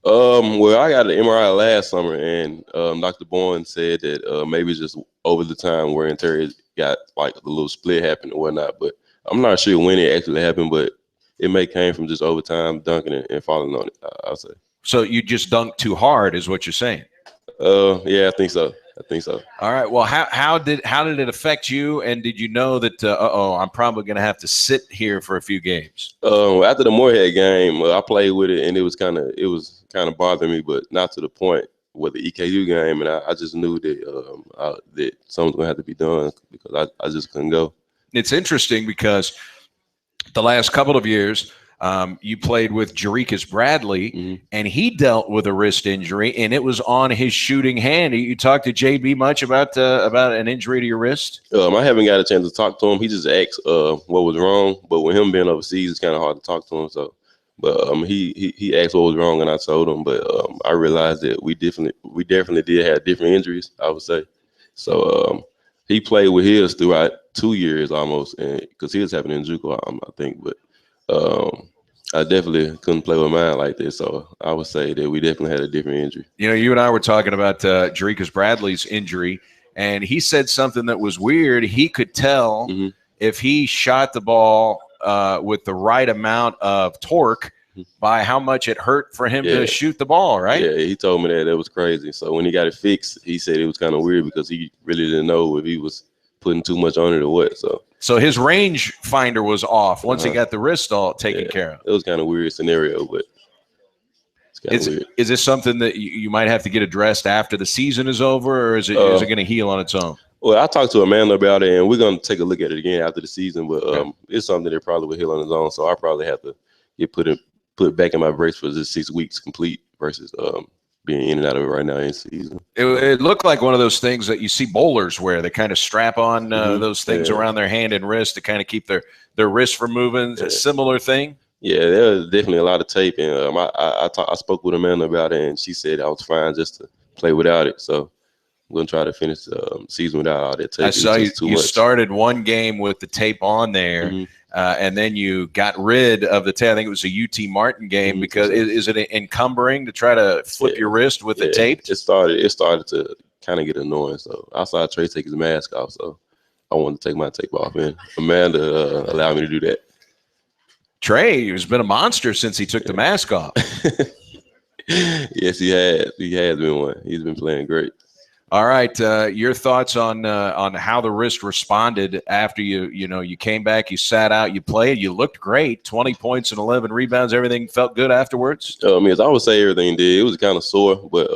S6: Well, I got an MRI last summer, and Dr. Bourne said that maybe it's just over the time wear and tear got like the little split happened and whatnot, but I'm not sure when it actually happened, but it may came from just over time dunking and falling on it, I'll say.
S4: So you just dunked too hard is what you're saying?
S6: Yeah, I think so.
S4: All right. Well, how did it affect you? And did you know that, I'm probably going to have to sit here for a few games?
S6: After the Moorhead game, I played with it, and it was kind of bothering me, but not to the point with the EKU game. And I just knew that that something was going to have to be done because I just couldn't go.
S4: It's interesting because the last couple of years, you played with Jerikas Bradley, and he dealt with a wrist injury, and it was on his shooting hand. You talked to JB much about an injury to your wrist?
S6: I haven't got a chance to talk to him. He just asked what was wrong, but with him being overseas, it's kind of hard to talk to him. So, but he asked what was wrong, and I told him. But I realized that we definitely did have different injuries, I would say. So he played with his throughout 2 years almost, and because he was having an JUCO, I think, but. I definitely couldn't play with mine like this, so I would say that we definitely had a different injury.
S4: You know, you and I were talking about Jerikas Bradley's injury, and he said something that was weird. He could tell if he shot the ball with the right amount of torque by how much it hurt for him to shoot the ball, right?
S6: Yeah, he told me that. That was crazy. So when he got it fixed, he said it was kind of weird because he really didn't know if he was putting too much on it or what.
S4: So his range finder was off once he got the wrist all taken care of.
S6: It was kind of weird scenario, but it's kind of weird.
S4: Is this something that you might have to get addressed after the season is over, or is it going to heal on its own?
S6: Well, I talked to Amanda about it, and we're going to take a look at it again after the season, but it's something that probably will heal on its own, so I probably have to get put back in my brace for just 6 weeks complete versus being in and out of it right now in season.
S4: It looked like one of those things that you see bowlers wear. They kind of strap on those things around their hand and wrist to kind of keep their wrist from moving. A similar thing?
S6: Yeah, there was definitely a lot of tape. And I spoke with Amanda about it, and she said I was fine just to play without it. So I'm going to try to finish the season without all that tape.
S4: I saw you started one game with the tape on there, and then you got rid of the tape. I think it was a UT Martin game because is it encumbering to try to flip your wrist with the tape?
S6: It started to kind of get annoying. So I saw Trey take his mask off, so I wanted to take my tape off, and Amanda allowed me to do that.
S4: Trey has been a monster since he took the mask off.
S6: Yes, he has. He has been one. He's been playing great.
S4: All right, your thoughts on how the wrist responded after you came back, you sat out, you played, you looked great, 20 points and 11 rebounds, everything felt good afterwards?
S6: As I would say, everything did. It was kind of sore, but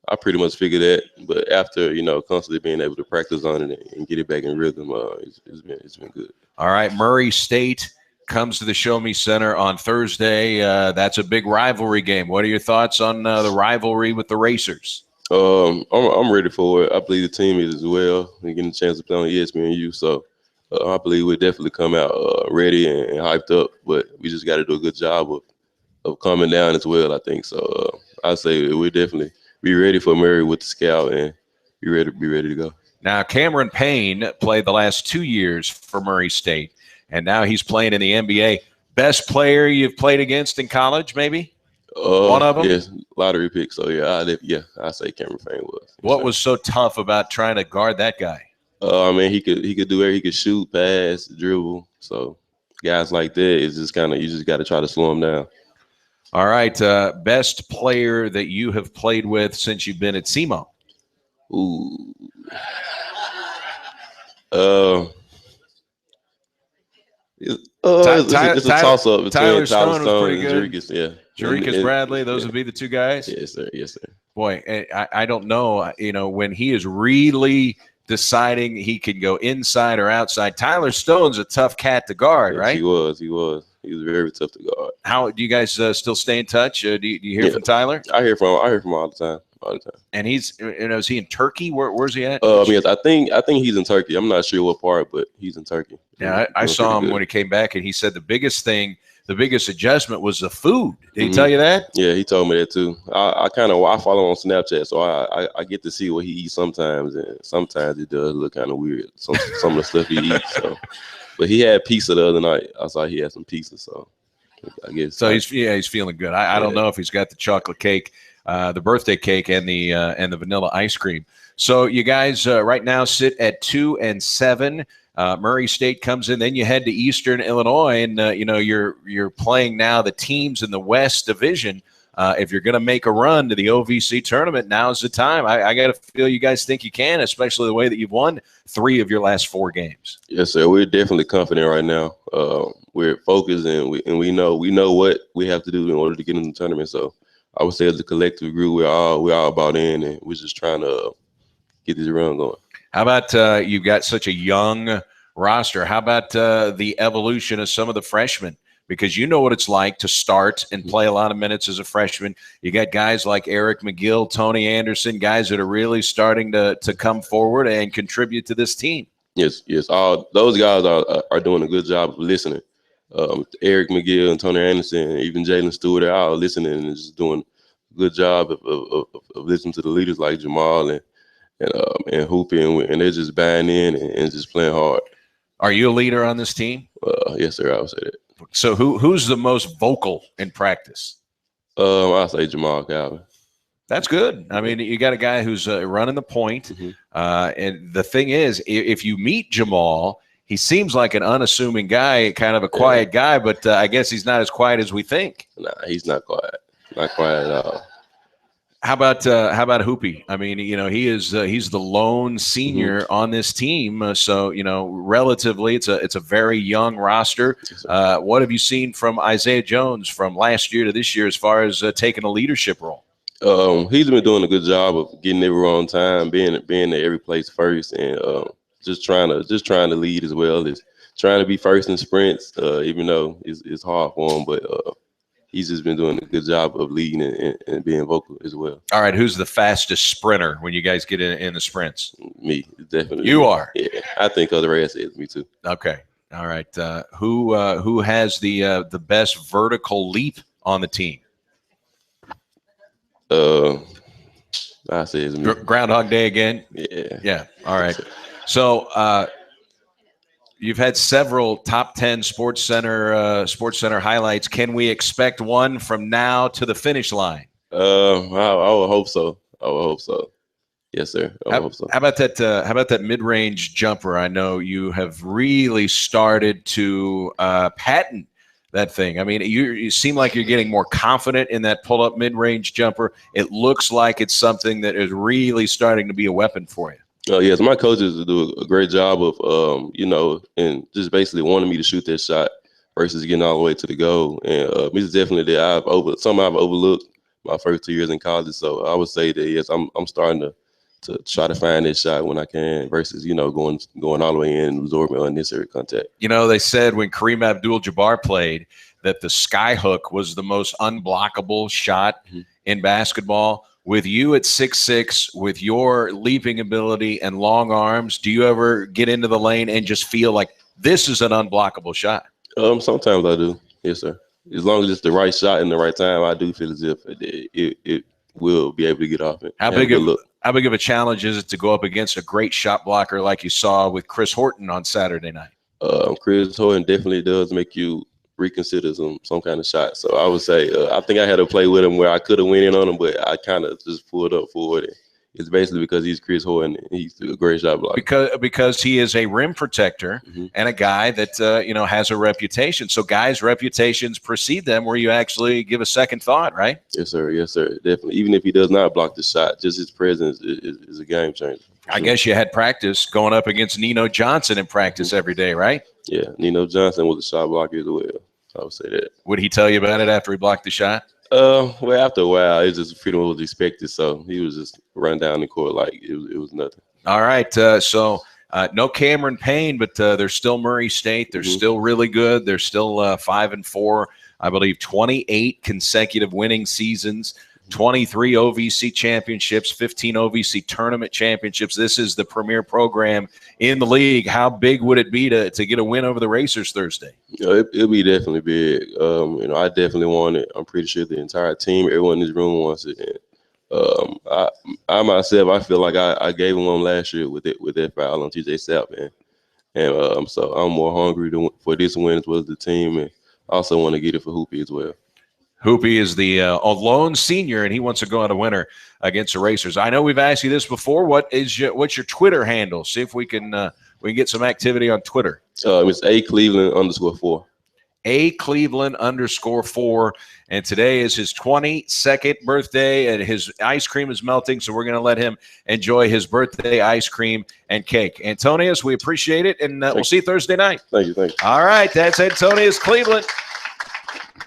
S6: I pretty much figured that. But after constantly being able to practice on it and get it back in rhythm, it's been good.
S4: All right, Murray State comes to the Show Me Center on Thursday. That's a big rivalry game. What are your thoughts on the rivalry with the Racers?
S6: I'm ready for it. I believe the team is as well. They're getting a chance to play on ESPNU, so I believe we'll definitely come out ready and hyped up. But we just got to do a good job of coming down as well, I think. So I say we'll definitely be ready for Murray with the scout and be ready to go.
S4: Now, Cameron Payne played the last 2 years for Murray State, and now he's playing in the NBA. Best player you've played against in college, maybe? One of them?
S6: Yes, lottery pick. So, I say Cameron Payne was.
S4: What was so tough about trying to guard that guy?
S6: He could do everything. He could shoot, pass, dribble. So, guys like that, it's just you just got to try to slow him down.
S4: All right. Best player that you have played with since you've been at SEMO?
S6: Ooh. It's a toss-up between Tyler Stone and Jerikas.
S4: Jerikas Bradley, those would be the two guys?
S6: Yes, sir. Yes, sir.
S4: Boy, I don't know. When he is really deciding he can go inside or outside. Tyler Stone's a tough cat to guard,
S6: Yes,
S4: right?
S6: He was very tough to guard.
S4: How do you guys still stay in touch? Do you hear from Tyler?
S6: I hear from him all the time.
S4: And he's, is he in Turkey? Where's he at?
S6: Yes, I think he's in Turkey. I'm not sure what part, but he's in Turkey.
S4: Yeah, I saw him when he came back, and he said the biggest adjustment was the food. Did he tell you that?
S6: Yeah, he told me that too. I follow him on Snapchat, so I get to see what he eats sometimes, and sometimes it does look kind of weird. Some of the stuff he eats. So, but he had pizza the other night. I saw he had some pizza, so I guess.
S4: So he's feeling good. I don't know if he's got the chocolate cake, the birthday cake, and the vanilla ice cream. So you guys right now sit at 2-7. Murray State comes in, then you head to Eastern Illinois, and you're playing now the teams in the West Division. If you're going to make a run to the OVC tournament, now's the time. I got to feel you guys think you can, especially the way that you've won 3 of your last 4 games.
S6: Yes, sir. We're definitely confident right now. We're focused, and we know what we have to do in order to get in the tournament. So I would say as a collective group, we're all bought in, and we're just trying to get this run going.
S4: How about you've got such a young roster? How about the evolution of some of the freshmen? Because you know what it's like to start and play a lot of minutes as a freshman. You got guys like Eric McGill, Tony Anderson, guys that are really starting to come forward and contribute to this team.
S6: Yes. All those guys are doing a good job of listening. Eric McGill and Tony Anderson, even Jalen Stewart, they're all listening and just doing a good job of listening to the leaders like Jamal and hooping, and they're just buying in and just playing hard.
S4: Are you a leader on this team?
S6: Yes, sir. I would say that.
S4: So who's the most vocal in practice?
S6: I'll say Jamal Calvin.
S4: That's good. I mean, you got a guy who's running the point. And the thing is, if you meet Jamal, he seems like an unassuming guy, kind of a quiet guy, but I guess he's not as quiet as we think.
S6: Nah, he's not quiet. Not quiet at all.
S4: How about Hoopy? I mean, he's the lone senior on this team, so relatively it's a very young roster. What have you seen from Isaiah Jones from last year to this year as far as taking a leadership role?
S6: He's been doing a good job of getting everywhere on time, being at every place first, and just trying to lead as well as trying to be first in sprints. Even though it's hard for him, but he's just been doing a good job of leading and being vocal as well. All
S4: right, who's the fastest sprinter when you guys get in the sprints?
S6: Me, definitely.
S4: You are?
S6: Yeah, I think other ass says me too.
S4: Okay, all right. Who has the best vertical leap on the team?
S6: I say it's me.
S4: Groundhog Day again? Yeah. All right. So you've had several top 10 Sports Center highlights. Can we expect one from now to the finish line?
S6: I would hope so. Yes, sir. I hope so.
S4: How about that mid-range jumper? I know you have really started to patent that thing. I mean, you seem like you're getting more confident in that pull-up mid-range jumper. It looks like it's something that is really starting to be a weapon for you.
S6: Yes, my coaches do a great job of, and just basically wanting me to shoot that shot versus getting all the way to the goal. And it's definitely that I've overlooked my first 2 years in college. So I would say that, yes, I'm starting to try to find that shot when I can versus, going all the way in and absorbing unnecessary contact.
S4: They said when Kareem Abdul-Jabbar played that the sky hook was the most unblockable shot in basketball. With you at 6'6", with your leaping ability and long arms, do you ever get into the lane and just feel like this is an unblockable shot?
S6: Sometimes I do. Yes, sir. As long as it's the right shot in the right time, I do feel as if it will be able to get off it.
S4: How big of a challenge is it to go up against a great shot blocker like you saw with Chris Horton on Saturday night?
S6: Chris Horton definitely does make you reconsider some kind of shot. So I would say I think I had to play with him where I could have went in on him, but I kind of just pulled up forward. It's basically because he's Chris Horton. He's a great shot blocker.
S4: Because he is a rim protector and a guy that has a reputation. So guys' reputations precede them where you actually give a second thought, right?
S6: Yes, sir. Yes, sir. Definitely. Even if he does not block the shot, just his presence is a game changer.
S4: I guess you had practice going up against Nino Johnson in practice every day, right?
S6: Yeah, Nino Johnson was a shot blocker as well. I would say that.
S4: Would he tell you about it after he blocked the shot?
S6: Well, after a while, it just pretty much was expected. So he was just run down the court like it was nothing.
S4: All right. So no Cameron Payne, but they're still Murray State. They're still really good. They're still 5-4. I believe 28 consecutive winning seasons, 23 OVC championships, 15 OVC tournament championships. This is the premier program in the league. How big would it be to get a win over the Racers Thursday?
S6: It'll be definitely big. I definitely want it. I'm pretty sure the entire team, everyone in this room wants it. And, I myself, I feel like I gave them one last year with that foul on TJ Sapp, man. And so I'm more hungry for this win as well as the team, and I also want to get it for Hoopy as well.
S4: Hoopy is the lone senior, and he wants to go out a winner against the Racers. I know we've asked you this before. What's your Twitter handle? See if we can get some activity on Twitter.
S6: It's @Cleveland_4.
S4: @Cleveland_4. And today is his 22nd birthday, and his ice cream is melting, so we're going to let him enjoy his birthday ice cream and cake. Antonius, we appreciate it, and we'll see you Thursday night.
S6: Thank you.
S4: All right, that's Antonius Cleveland,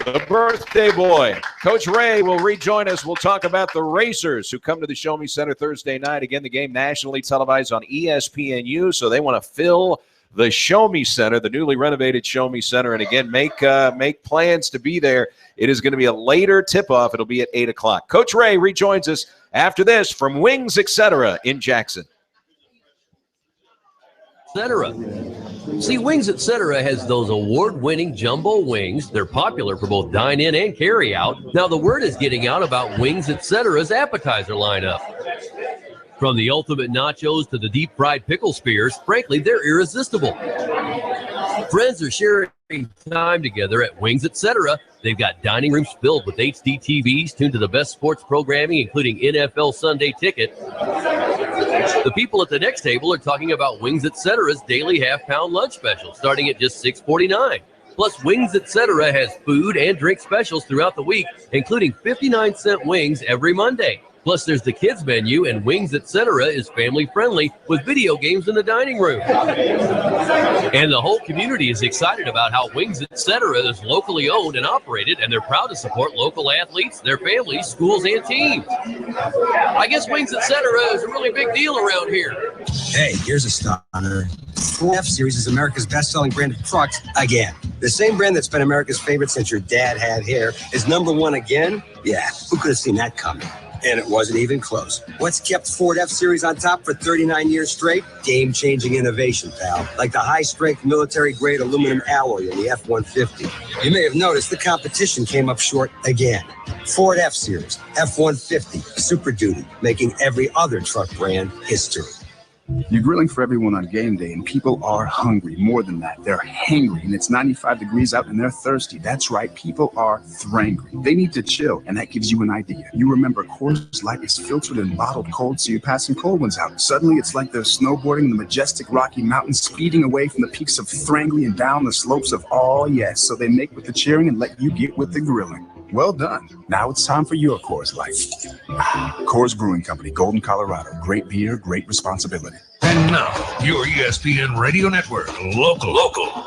S4: the birthday boy. Coach Ray will rejoin us. We'll talk about the Racers who come to the Show Me Center Thursday night. Again, the game nationally televised on ESPNU, so they want to fill the Show Me Center, the newly renovated Show Me Center. And again, make plans to be there. It is going to be a later tip-off. It'll be at 8 o'clock. Coach Ray rejoins us after this from Wings, Etc. in Jackson.
S19: Etc. See, Wings Etc. has those award-winning jumbo wings. They're popular for both dine-in and carry-out. Now, the word is getting out about Wings Etc.'s appetizer lineup. From the ultimate nachos to the deep-fried pickle spears, frankly, they're irresistible. Friends are sharing time together at Wings Etc. They've got dining rooms filled with HD TVs tuned to the best sports programming, including NFL Sunday Ticket. The people at the next table are talking about Wings Etc.'s daily half-pound lunch special, starting at just $6.49. Plus, Wings Etc. has food and drink specials throughout the week, including 59-cent wings every Monday. Plus, there's the kids menu, and Wings Etc. is family-friendly with video games in the dining room. And the whole community is excited about how Wings Etc. is locally owned and operated, and they're proud to support local athletes, their families, schools, and teams. I guess Wings Etc. is a really big deal around here.
S21: Hey, here's a stunner. F-Series is America's best-selling brand of trucks again. The same brand that's been America's favorite since your dad had hair is #1 again? Yeah, who could have seen that coming? And it wasn't even close. What's kept Ford F-Series on top for 39 years straight? Game-changing innovation, pal. Like the high-strength military-grade aluminum alloy in the F-150. You may have noticed the competition came up short again. Ford F-Series, F-150, Super Duty, making every other truck brand history.
S20: You're grilling for everyone on game day, and people are hungry. More than that, they're hangry, and it's 95 degrees out, and they're thirsty. That's right, people are thrangry. They need to chill, and that gives you an idea. You remember Coors Light is filtered and bottled cold, so you pass some cold ones out. Suddenly, it's like they're snowboarding in the majestic Rocky Mountains, speeding away from the peaks of Thrangly and down the slopes of yes. So they make with the cheering and let you get with the grilling. Well done. Now it's time for your Coors Light. Coors Brewing Company, Golden, Colorado. Great beer, great responsibility.
S14: And now, your ESPN Radio Network local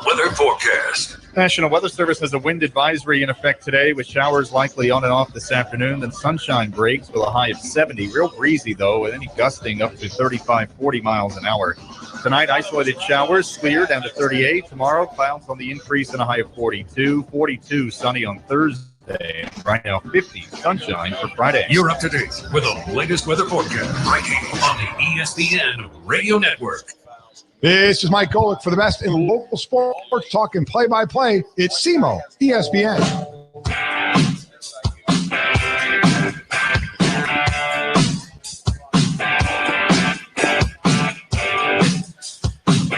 S14: weather forecast.
S1: National Weather Service has a wind advisory in effect today with showers likely on and off this afternoon. Then sunshine breaks with a high of 70. Real breezy, though, with any gusting up to 35, 40 miles an hour. Tonight, isolated showers, clear down to 38. Tomorrow, clouds on the increase and a high of 42. 42 sunny on Thursday. Right now, 50 sunshine for Friday.
S14: You're up to date with the latest weather forecast right here on the ESPN Radio Network.
S7: This is Mike Golick for the best in local sports talk and play-by-play. It's SEMO, ESPN.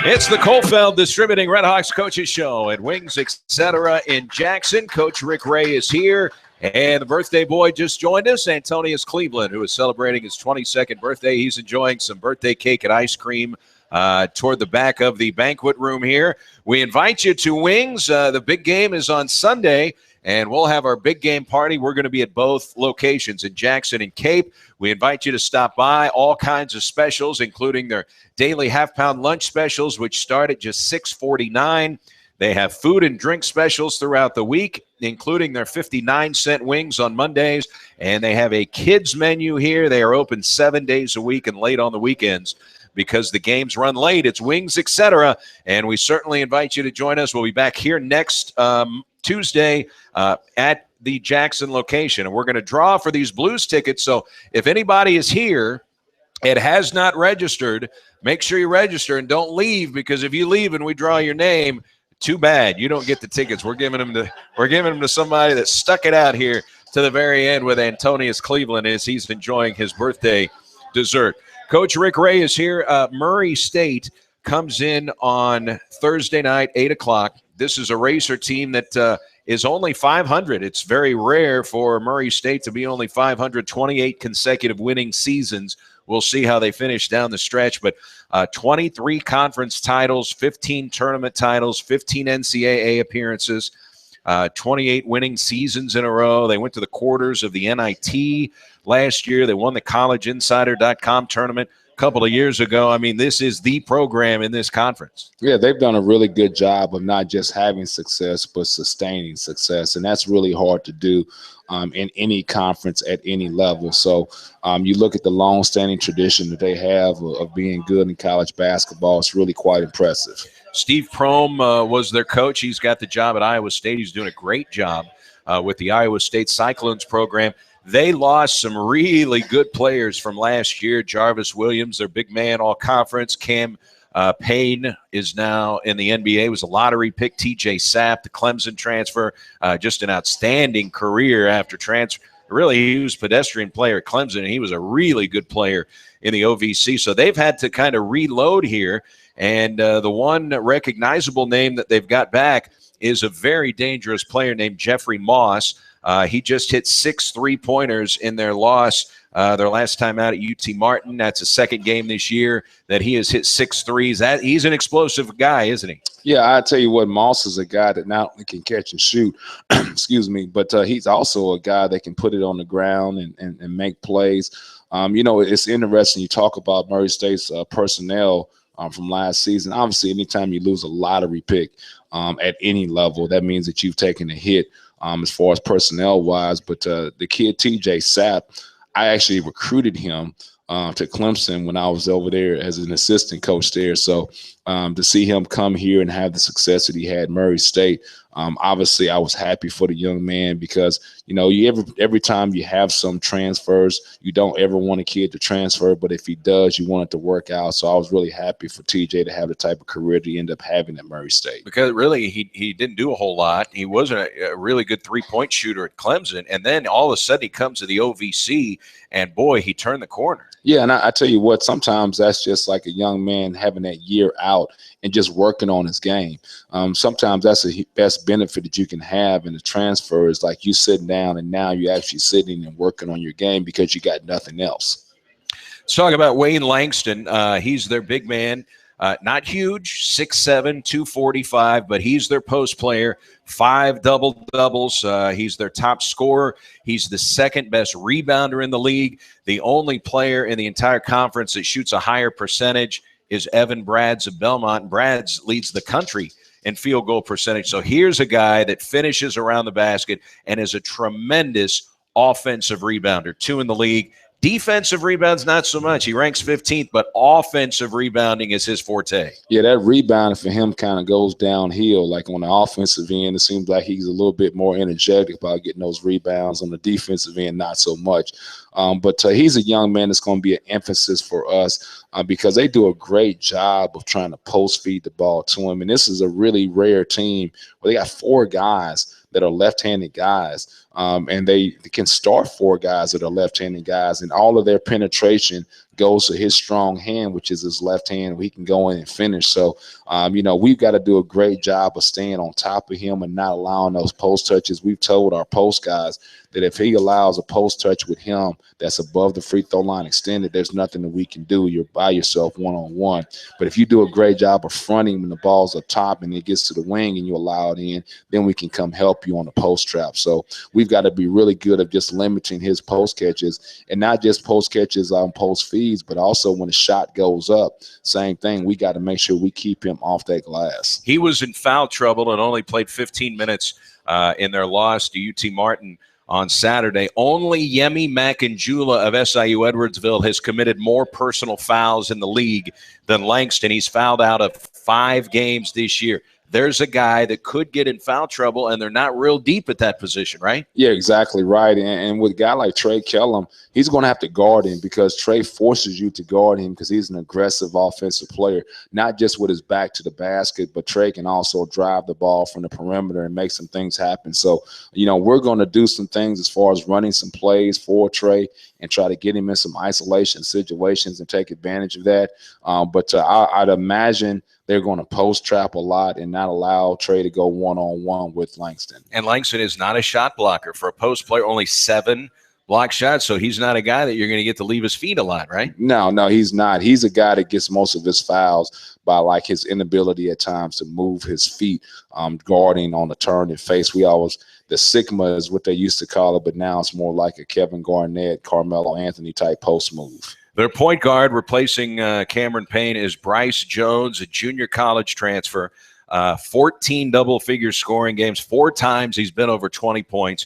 S4: It's the Coalfeld Distributing Redhawks Coaches Show at Wings Etc. in Jackson. Coach Rick Ray is here, and the birthday boy just joined us, Antonius Cleveland, who is celebrating his 22nd birthday. He's enjoying some birthday cake and ice cream toward the back of the banquet room here. We invite you to Wings. The big game is on Sunday, and we'll have our big game party. We're going to be at both locations in Jackson and Cape. We invite you to stop by. All kinds of specials, including their daily half-pound lunch specials, which start at just $6.49. They have food and drink specials throughout the week, including their 59-cent wings on Mondays. And they have a kids menu here. They are open 7 days a week and late on the weekends. because the games run late. It's Wings, etc. And we certainly invite you to join us. We'll be back here next Tuesday at the Jackson location. And we're going to draw for these Blues tickets. So if anybody is here and has not registered, make sure you register and don't leave, because if you leave and we draw your name, too bad. You don't get the tickets. We're giving them to somebody that stuck it out here to the very end with Antonius Cleveland as he's enjoying his birthday dessert. Coach Rick Ray is here. Murray State comes in on Thursday night, 8 o'clock. This is a racer team that is only 500. It's very rare for Murray State to be only 500, 28 consecutive winning seasons. We'll see how they finish down the stretch, but 23 conference titles, 15 tournament titles, 15 NCAA appearances, 28 winning seasons in a row. They went to the quarters of the NIT last year. They won the collegeinsider.com tournament a couple of years ago. I mean, this is the program in this conference.
S24: Yeah, they've done a really good job of not just having success, but sustaining success. And that's really hard to do in any conference at any level. So you look at the long-standing tradition that they have of being good in college basketball. It's really quite impressive.
S4: Steve Prohm was their coach. He's got the job at Iowa State. He's doing a great job with the Iowa State Cyclones program. They lost some really good players from last year. Jarvis Williams, their big man, all conference. Cam Payne is now in the NBA, was a lottery pick. TJ Sapp, the Clemson transfer, just an outstanding career after transfer. Really, he was a pedestrian player at Clemson, and he was a really good player in the OVC. So they've had to kind of reload here. And the one recognizable name that they've got back is a very dangerous player named Jeffrey Moss. He just hit 6 3-pointers in their loss their last time out at UT Martin. That's a second game this year that he has hit 6 threes. He's an explosive guy, isn't he?
S24: Yeah, I tell you what, Moss is a guy that not only can catch and shoot, excuse me, but he's also a guy that can put it on the ground and make plays. It's interesting. You talk about Murray State's personnel from last season. Obviously, anytime you lose a lottery pick at any level, that means that you've taken a hit as far as personnel-wise. But the kid, TJ Sapp, I actually recruited him to Clemson when I was over there as an assistant coach there. So to see him come here and have the success that he had at Murray State, obviously I was happy for the young man because, every time you have some transfers, you don't ever want a kid to transfer, but if he does, you want it to work out. So I was really happy for TJ to have the type of career that he ended up having at Murray State.
S4: Because really he didn't do a whole lot. He wasn't a really good three-point shooter at Clemson, and then all of a sudden he comes to the OVC, and boy, he turned the corner.
S24: Yeah, and I tell you what, sometimes that's just like a young man having that year out and just working on his game. Sometimes that's the best benefit that you can have in the transfer is like you sitting down and now you're actually sitting and working on your game because you got nothing else.
S4: Let's talk about Wayne Langston. He's their big man. Not huge, 6'7", 245, but he's their post player, 5 double-doubles. He's their top scorer. He's the second best rebounder in the league. The only player in the entire conference that shoots a higher percentage is Evan Brads of Belmont. Brads leads the country in field goal percentage. So here's a guy that finishes around the basket and is a tremendous offensive rebounder, 2 in the league. Defensive rebounds, not so much. He ranks 15th, but offensive rebounding is his forte.
S24: Yeah, that rebounding for him kind of goes downhill. Like on the offensive end, it seems like he's a little bit more energetic about getting those rebounds. On the defensive end, not so much. But he's a young man that's going to be an emphasis for us because they do a great job of trying to post feed the ball to him. And this is a really rare team where they got 4 guys that are left-handed guys, and they can start 4 guys that are left-handed guys, and all of their penetration goes to his strong hand, which is his left hand, where he can go in and finish. So, we've got to do a great job of staying on top of him and not allowing those post touches. We've told our post guys that if he allows a post touch with him that's above the free throw line extended, there's nothing that we can do. You're by yourself one-on-one. But if you do a great job of fronting when the ball's up top and it gets to the wing and you allow it in, then we can come help you on the post trap. So we've got to be really good at just limiting his post catches, and not just post catches on post feeds, but also when the shot goes up, same thing. We got to make sure we keep him off that glass.
S4: He was in foul trouble and only played 15 minutes in their loss to UT Martin on Saturday. Only Yemi Makanjula of SIU Edwardsville has committed more personal fouls in the league than Langston. He's fouled out of 5 games this year. There's a guy that could get in foul trouble, and they're not real deep at that position, right?
S24: Yeah, exactly right. And with a guy like Trey Kellum, he's going to have to guard him because Trey forces you to guard him because he's an aggressive offensive player, not just with his back to the basket, but Trey can also drive the ball from the perimeter and make some things happen. So, we're going to do some things as far as running some plays for Trey and try to get him in some isolation situations and take advantage of that. But I'd imagine they're going to post trap a lot and not allow Trey to go one-on-one with Langston.
S4: And Langston is not a shot blocker. For a post player, only 7 block shots, so he's not a guy that you're going to get to leave his feet a lot, right?
S24: No, he's not. He's a guy that gets most of his fouls by like his inability at times to move his feet, guarding on the turn and face. The Sigma is what they used to call it, but now it's more like a Kevin Garnett, Carmelo Anthony type post move.
S4: Their point guard replacing Cameron Payne is Bryce Jones, a junior college transfer. 14 double-figure scoring games. 4 times he's been over 20 points.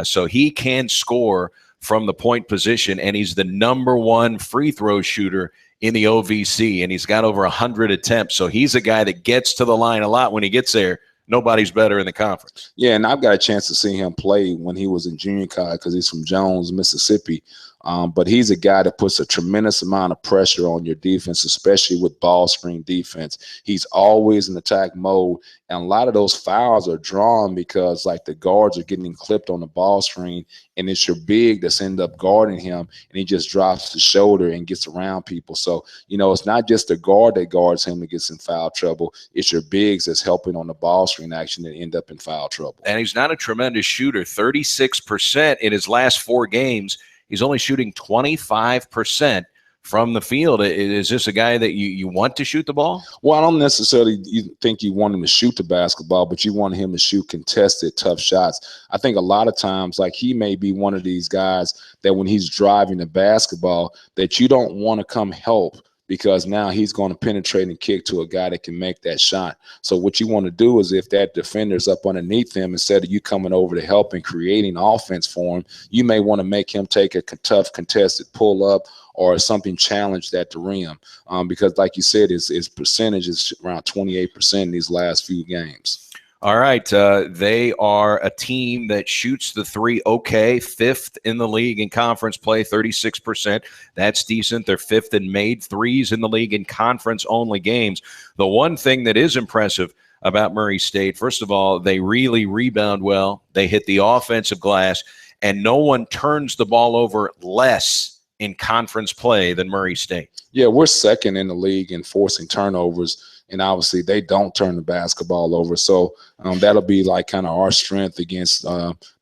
S4: So he can score from the point position, and he's the #1 free throw shooter in the OVC, and he's got over 100 attempts. So he's a guy that gets to the line a lot. When he gets there, nobody's better in the conference.
S24: Yeah, and I've got a chance to see him play when he was in junior college because he's from Jones, Mississippi. But he's a guy that puts a tremendous amount of pressure on your defense, especially with ball screen defense. He's always in attack mode, and a lot of those fouls are drawn because, like, the guards are getting clipped on the ball screen, and it's your big that's end up guarding him, and he just drops the shoulder and gets around people. So, it's not just the guard that guards him that gets in foul trouble. It's your bigs that's helping on the ball screen action that end up in foul trouble.
S4: And he's not a tremendous shooter. 36% in his last 4 games. He's only shooting 25% from the field. Is this a guy that you want to shoot the ball?
S24: Well, I don't necessarily think you want him to shoot the basketball, but you want him to shoot contested, tough shots. I think a lot of times, like, he may be one of these guys that when he's driving the basketball that you don't want to come help, because now he's going to penetrate and kick to a guy that can make that shot. So what you want to do is, if that defender's up underneath him, instead of you coming over to help and creating offense for him, you may want to make him take a tough contested pull up or something challenged at the rim. Because like you said, his percentage is around 28% in these last few games.
S4: All right, they are a team that shoots the 3 okay, 5th in the league in conference play, 36%. That's decent. They're 5th in made threes in the league in conference-only games. The one thing that is impressive about Murray State, first of all, they really rebound well. They hit the offensive glass, and no one turns the ball over less in conference play than Murray State.
S24: Yeah, we're 2nd in the league in forcing turnovers. And obviously they don't turn the basketball over. So that'll be like kind of our strength against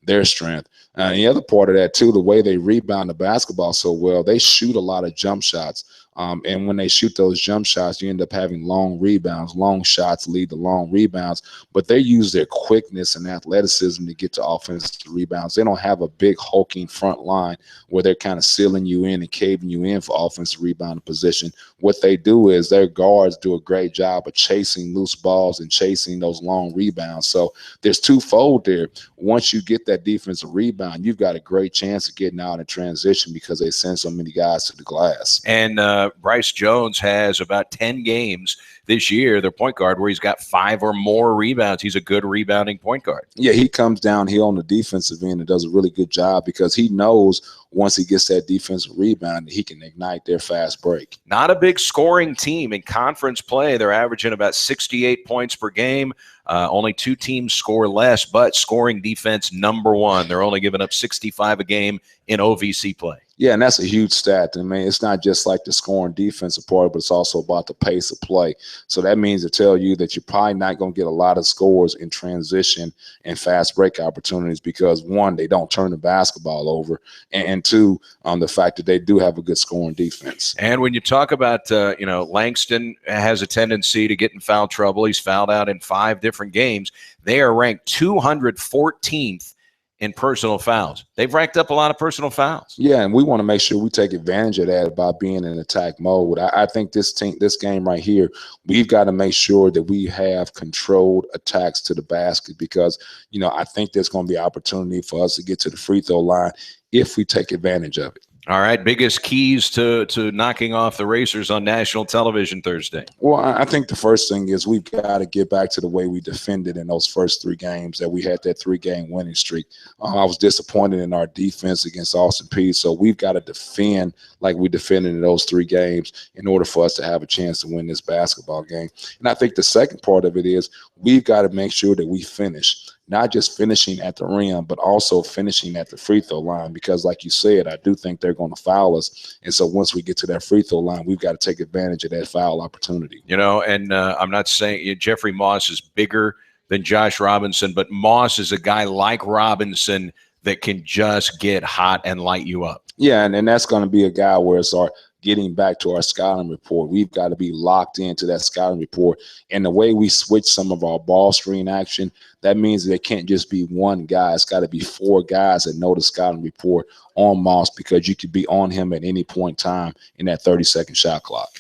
S24: their strength. And the other part of that, too, the way they rebound the basketball so well, they shoot a lot of jump shots. And when they shoot those jump shots, you end up having long rebounds. Long shots lead to long rebounds. But they use their quickness and athleticism to get to offensive rebounds. They don't have a big hulking front line where they're kind of sealing you in and caving you in for offensive rebounding position. What they do is their guards do a great job of chasing loose balls and chasing those long rebounds. So there's twofold there. Once you get that defensive rebound, you've got a great chance of getting out in transition because they send so many guys to the glass.
S4: And Bryce Jones has about 10 games this year, their point guard, where he's got 5 or more rebounds. He's a good rebounding point guard.
S24: Yeah, he comes downhill on the defensive end and does a really good job because he knows once he gets that defensive rebound, he can ignite their fast break.
S4: Not a big scoring team in conference play. They're averaging about 68 points per game. Only 2 teams score less, but scoring defense #1. They're only giving up 65 a game in OVC play.
S24: Yeah, and that's a huge stat. I mean, it's not just like the scoring defensive part, but it's also about the pace of play. So that means to tell you that you're probably not going to get a lot of scores in transition and fast break opportunities because, 1, they don't turn the basketball over, and 2, the fact that they do have a good scoring defense.
S4: And when you talk about, Langston has a tendency to get in foul trouble. He's fouled out in 5 different games. They are ranked 214th in personal fouls. They've racked up a lot of personal fouls.
S24: Yeah, and we want to make sure we take advantage of that by being in attack mode. I think this game right here, we've got to make sure that we have controlled attacks to the basket because, I think there's going to be opportunity for us to get to the free throw line if we take advantage of it.
S4: All right, biggest keys to knocking off the Racers on national television Thursday.
S24: Well, I think the first thing is we've got to get back to the way we defended in those first 3 games that we had that 3-game winning streak. I was disappointed in our defense against Austin Peay, so we've got to defend like we defended in those 3 games in order for us to have a chance to win this basketball game. And I think the second part of it is we've got to make sure that we finish. Not just finishing at the rim, but also finishing at the free throw line because, like you said, I do think they're going to foul us. And so once we get to that free throw line, we've got to take advantage of that foul opportunity.
S4: And I'm not saying Jeffrey Moss is bigger than Josh Robinson, but Moss is a guy like Robinson that can just get hot and light you up.
S24: Yeah, and that's going to be a guy where it's getting back to our scouting report. We've got to be locked into that scouting report. And the way we switch some of our ball screen action, that means that it can't just be one guy. It's got to be 4 guys that know the scouting report on Moss because you could be on him at any point in time in that 30-second shot clock.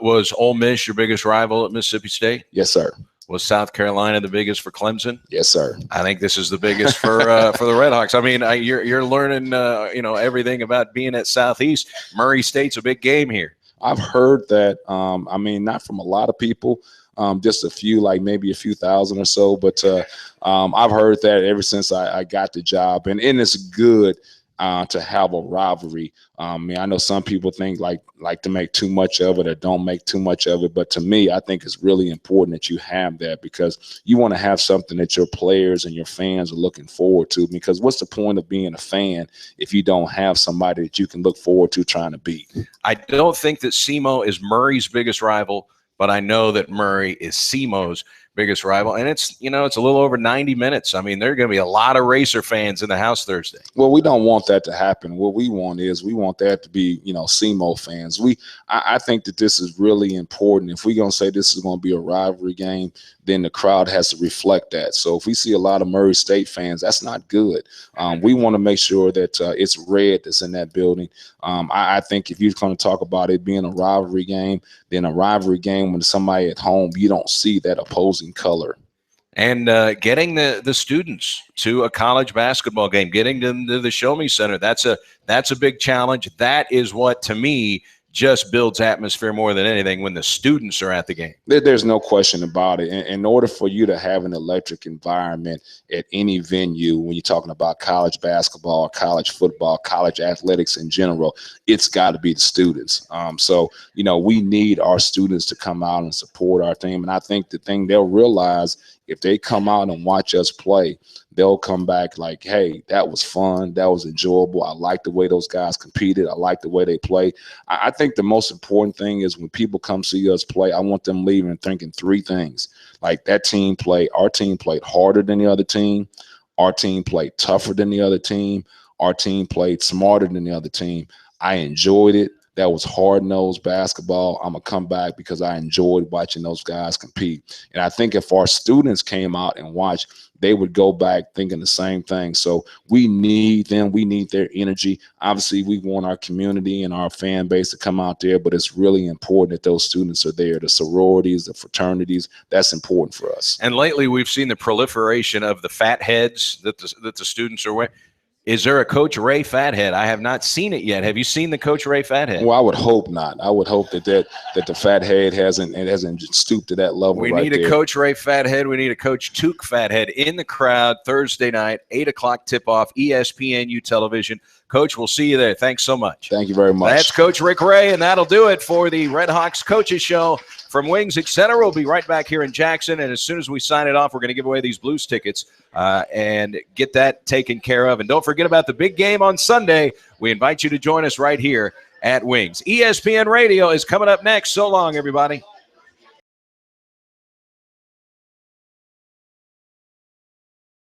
S4: Was Ole Miss your biggest rival at Mississippi State?
S24: Yes, sir.
S4: Was South Carolina the biggest for Clemson?
S24: Yes, sir.
S4: I think this is the biggest for the Redhawks. I mean, you're learning, everything about being at Southeast. Murray State's a big game here.
S24: I've heard that. Not from a lot of people, just a few, like maybe a few thousand or so. But I've heard that ever since I got the job, and it's good to have a rivalry. I know some people think like to make too much of it or don't make too much of it, but to me, I think it's really important that you have that because you want to have something that your players and your fans are looking forward to. Because what's the point of being a fan if you don't have somebody that you can look forward to trying to beat?
S4: I don't think that SEMO is Murray's biggest rival, but I know that Murray is SEMO's biggest rival, and it's a little over 90 minutes. I mean, there are going to be a lot of Racer fans in the house Thursday.
S24: Well, we don't want that to happen. What we want that to be, SEMO fans. I think that this is really important. If we're going to say this is going to be a rivalry game, then the crowd has to reflect that. So if we see a lot of Murray State fans, that's not good. We want to make sure that it's red that's in that building. I think if you're going to talk about it being a rivalry game, then a rivalry game when somebody at home, you don't see that opposing color.
S4: And getting the students to a college basketball game, getting them to the Show Me Center, that's a big challenge. That is what, to me, just builds atmosphere more than anything when the students are at the game.
S24: There's no question about it. In order for you to have an electric environment at any venue, when you're talking about college basketball, college football, college athletics in general, it's got to be the students. So we need our students to come out and support our team. And I think the thing they'll realize if they come out and watch us play, they'll come back like, hey, that was fun. That was enjoyable. I like the way those guys competed. I like the way they play. I think the most important thing is when people come see us play, I want them leaving thinking 3 things. Like our team played harder than the other team. Our team played tougher than the other team. Our team played smarter than the other team. I enjoyed it. That was hard-nosed basketball. I'm going to come back because I enjoyed watching those guys compete. And I think if our students came out and watched, they would go back thinking the same thing. So we need them. We need their energy. Obviously, we want our community and our fan base to come out there, but it's really important that those students are there. The sororities, the fraternities, that's important for us.
S4: And lately, we've seen the proliferation of the fat heads that the students are wearing. Is there a Coach Ray Fathead? I have not seen it yet. Have you seen the Coach Ray Fathead?
S24: Well, I would hope not. I would hope that the Fathead hasn't stooped to that level.
S4: We need a Coach Ray Fathead. We need a Coach Took Fathead in the crowd Thursday night, 8:00 tip-off, ESPNU television. Coach, we'll see you there. Thanks so much.
S24: Thank you very much.
S4: That's Coach Rick Ray, and that'll do it for the Redhawks Coaches Show from Wings, etc. We'll be right back here in Jackson, and as soon as we sign it off, we're going to give away these Blues tickets and get that taken care of. And don't forget about the big game on Sunday. We invite you to join us right here at Wings. ESPN Radio is coming up next. So long, everybody.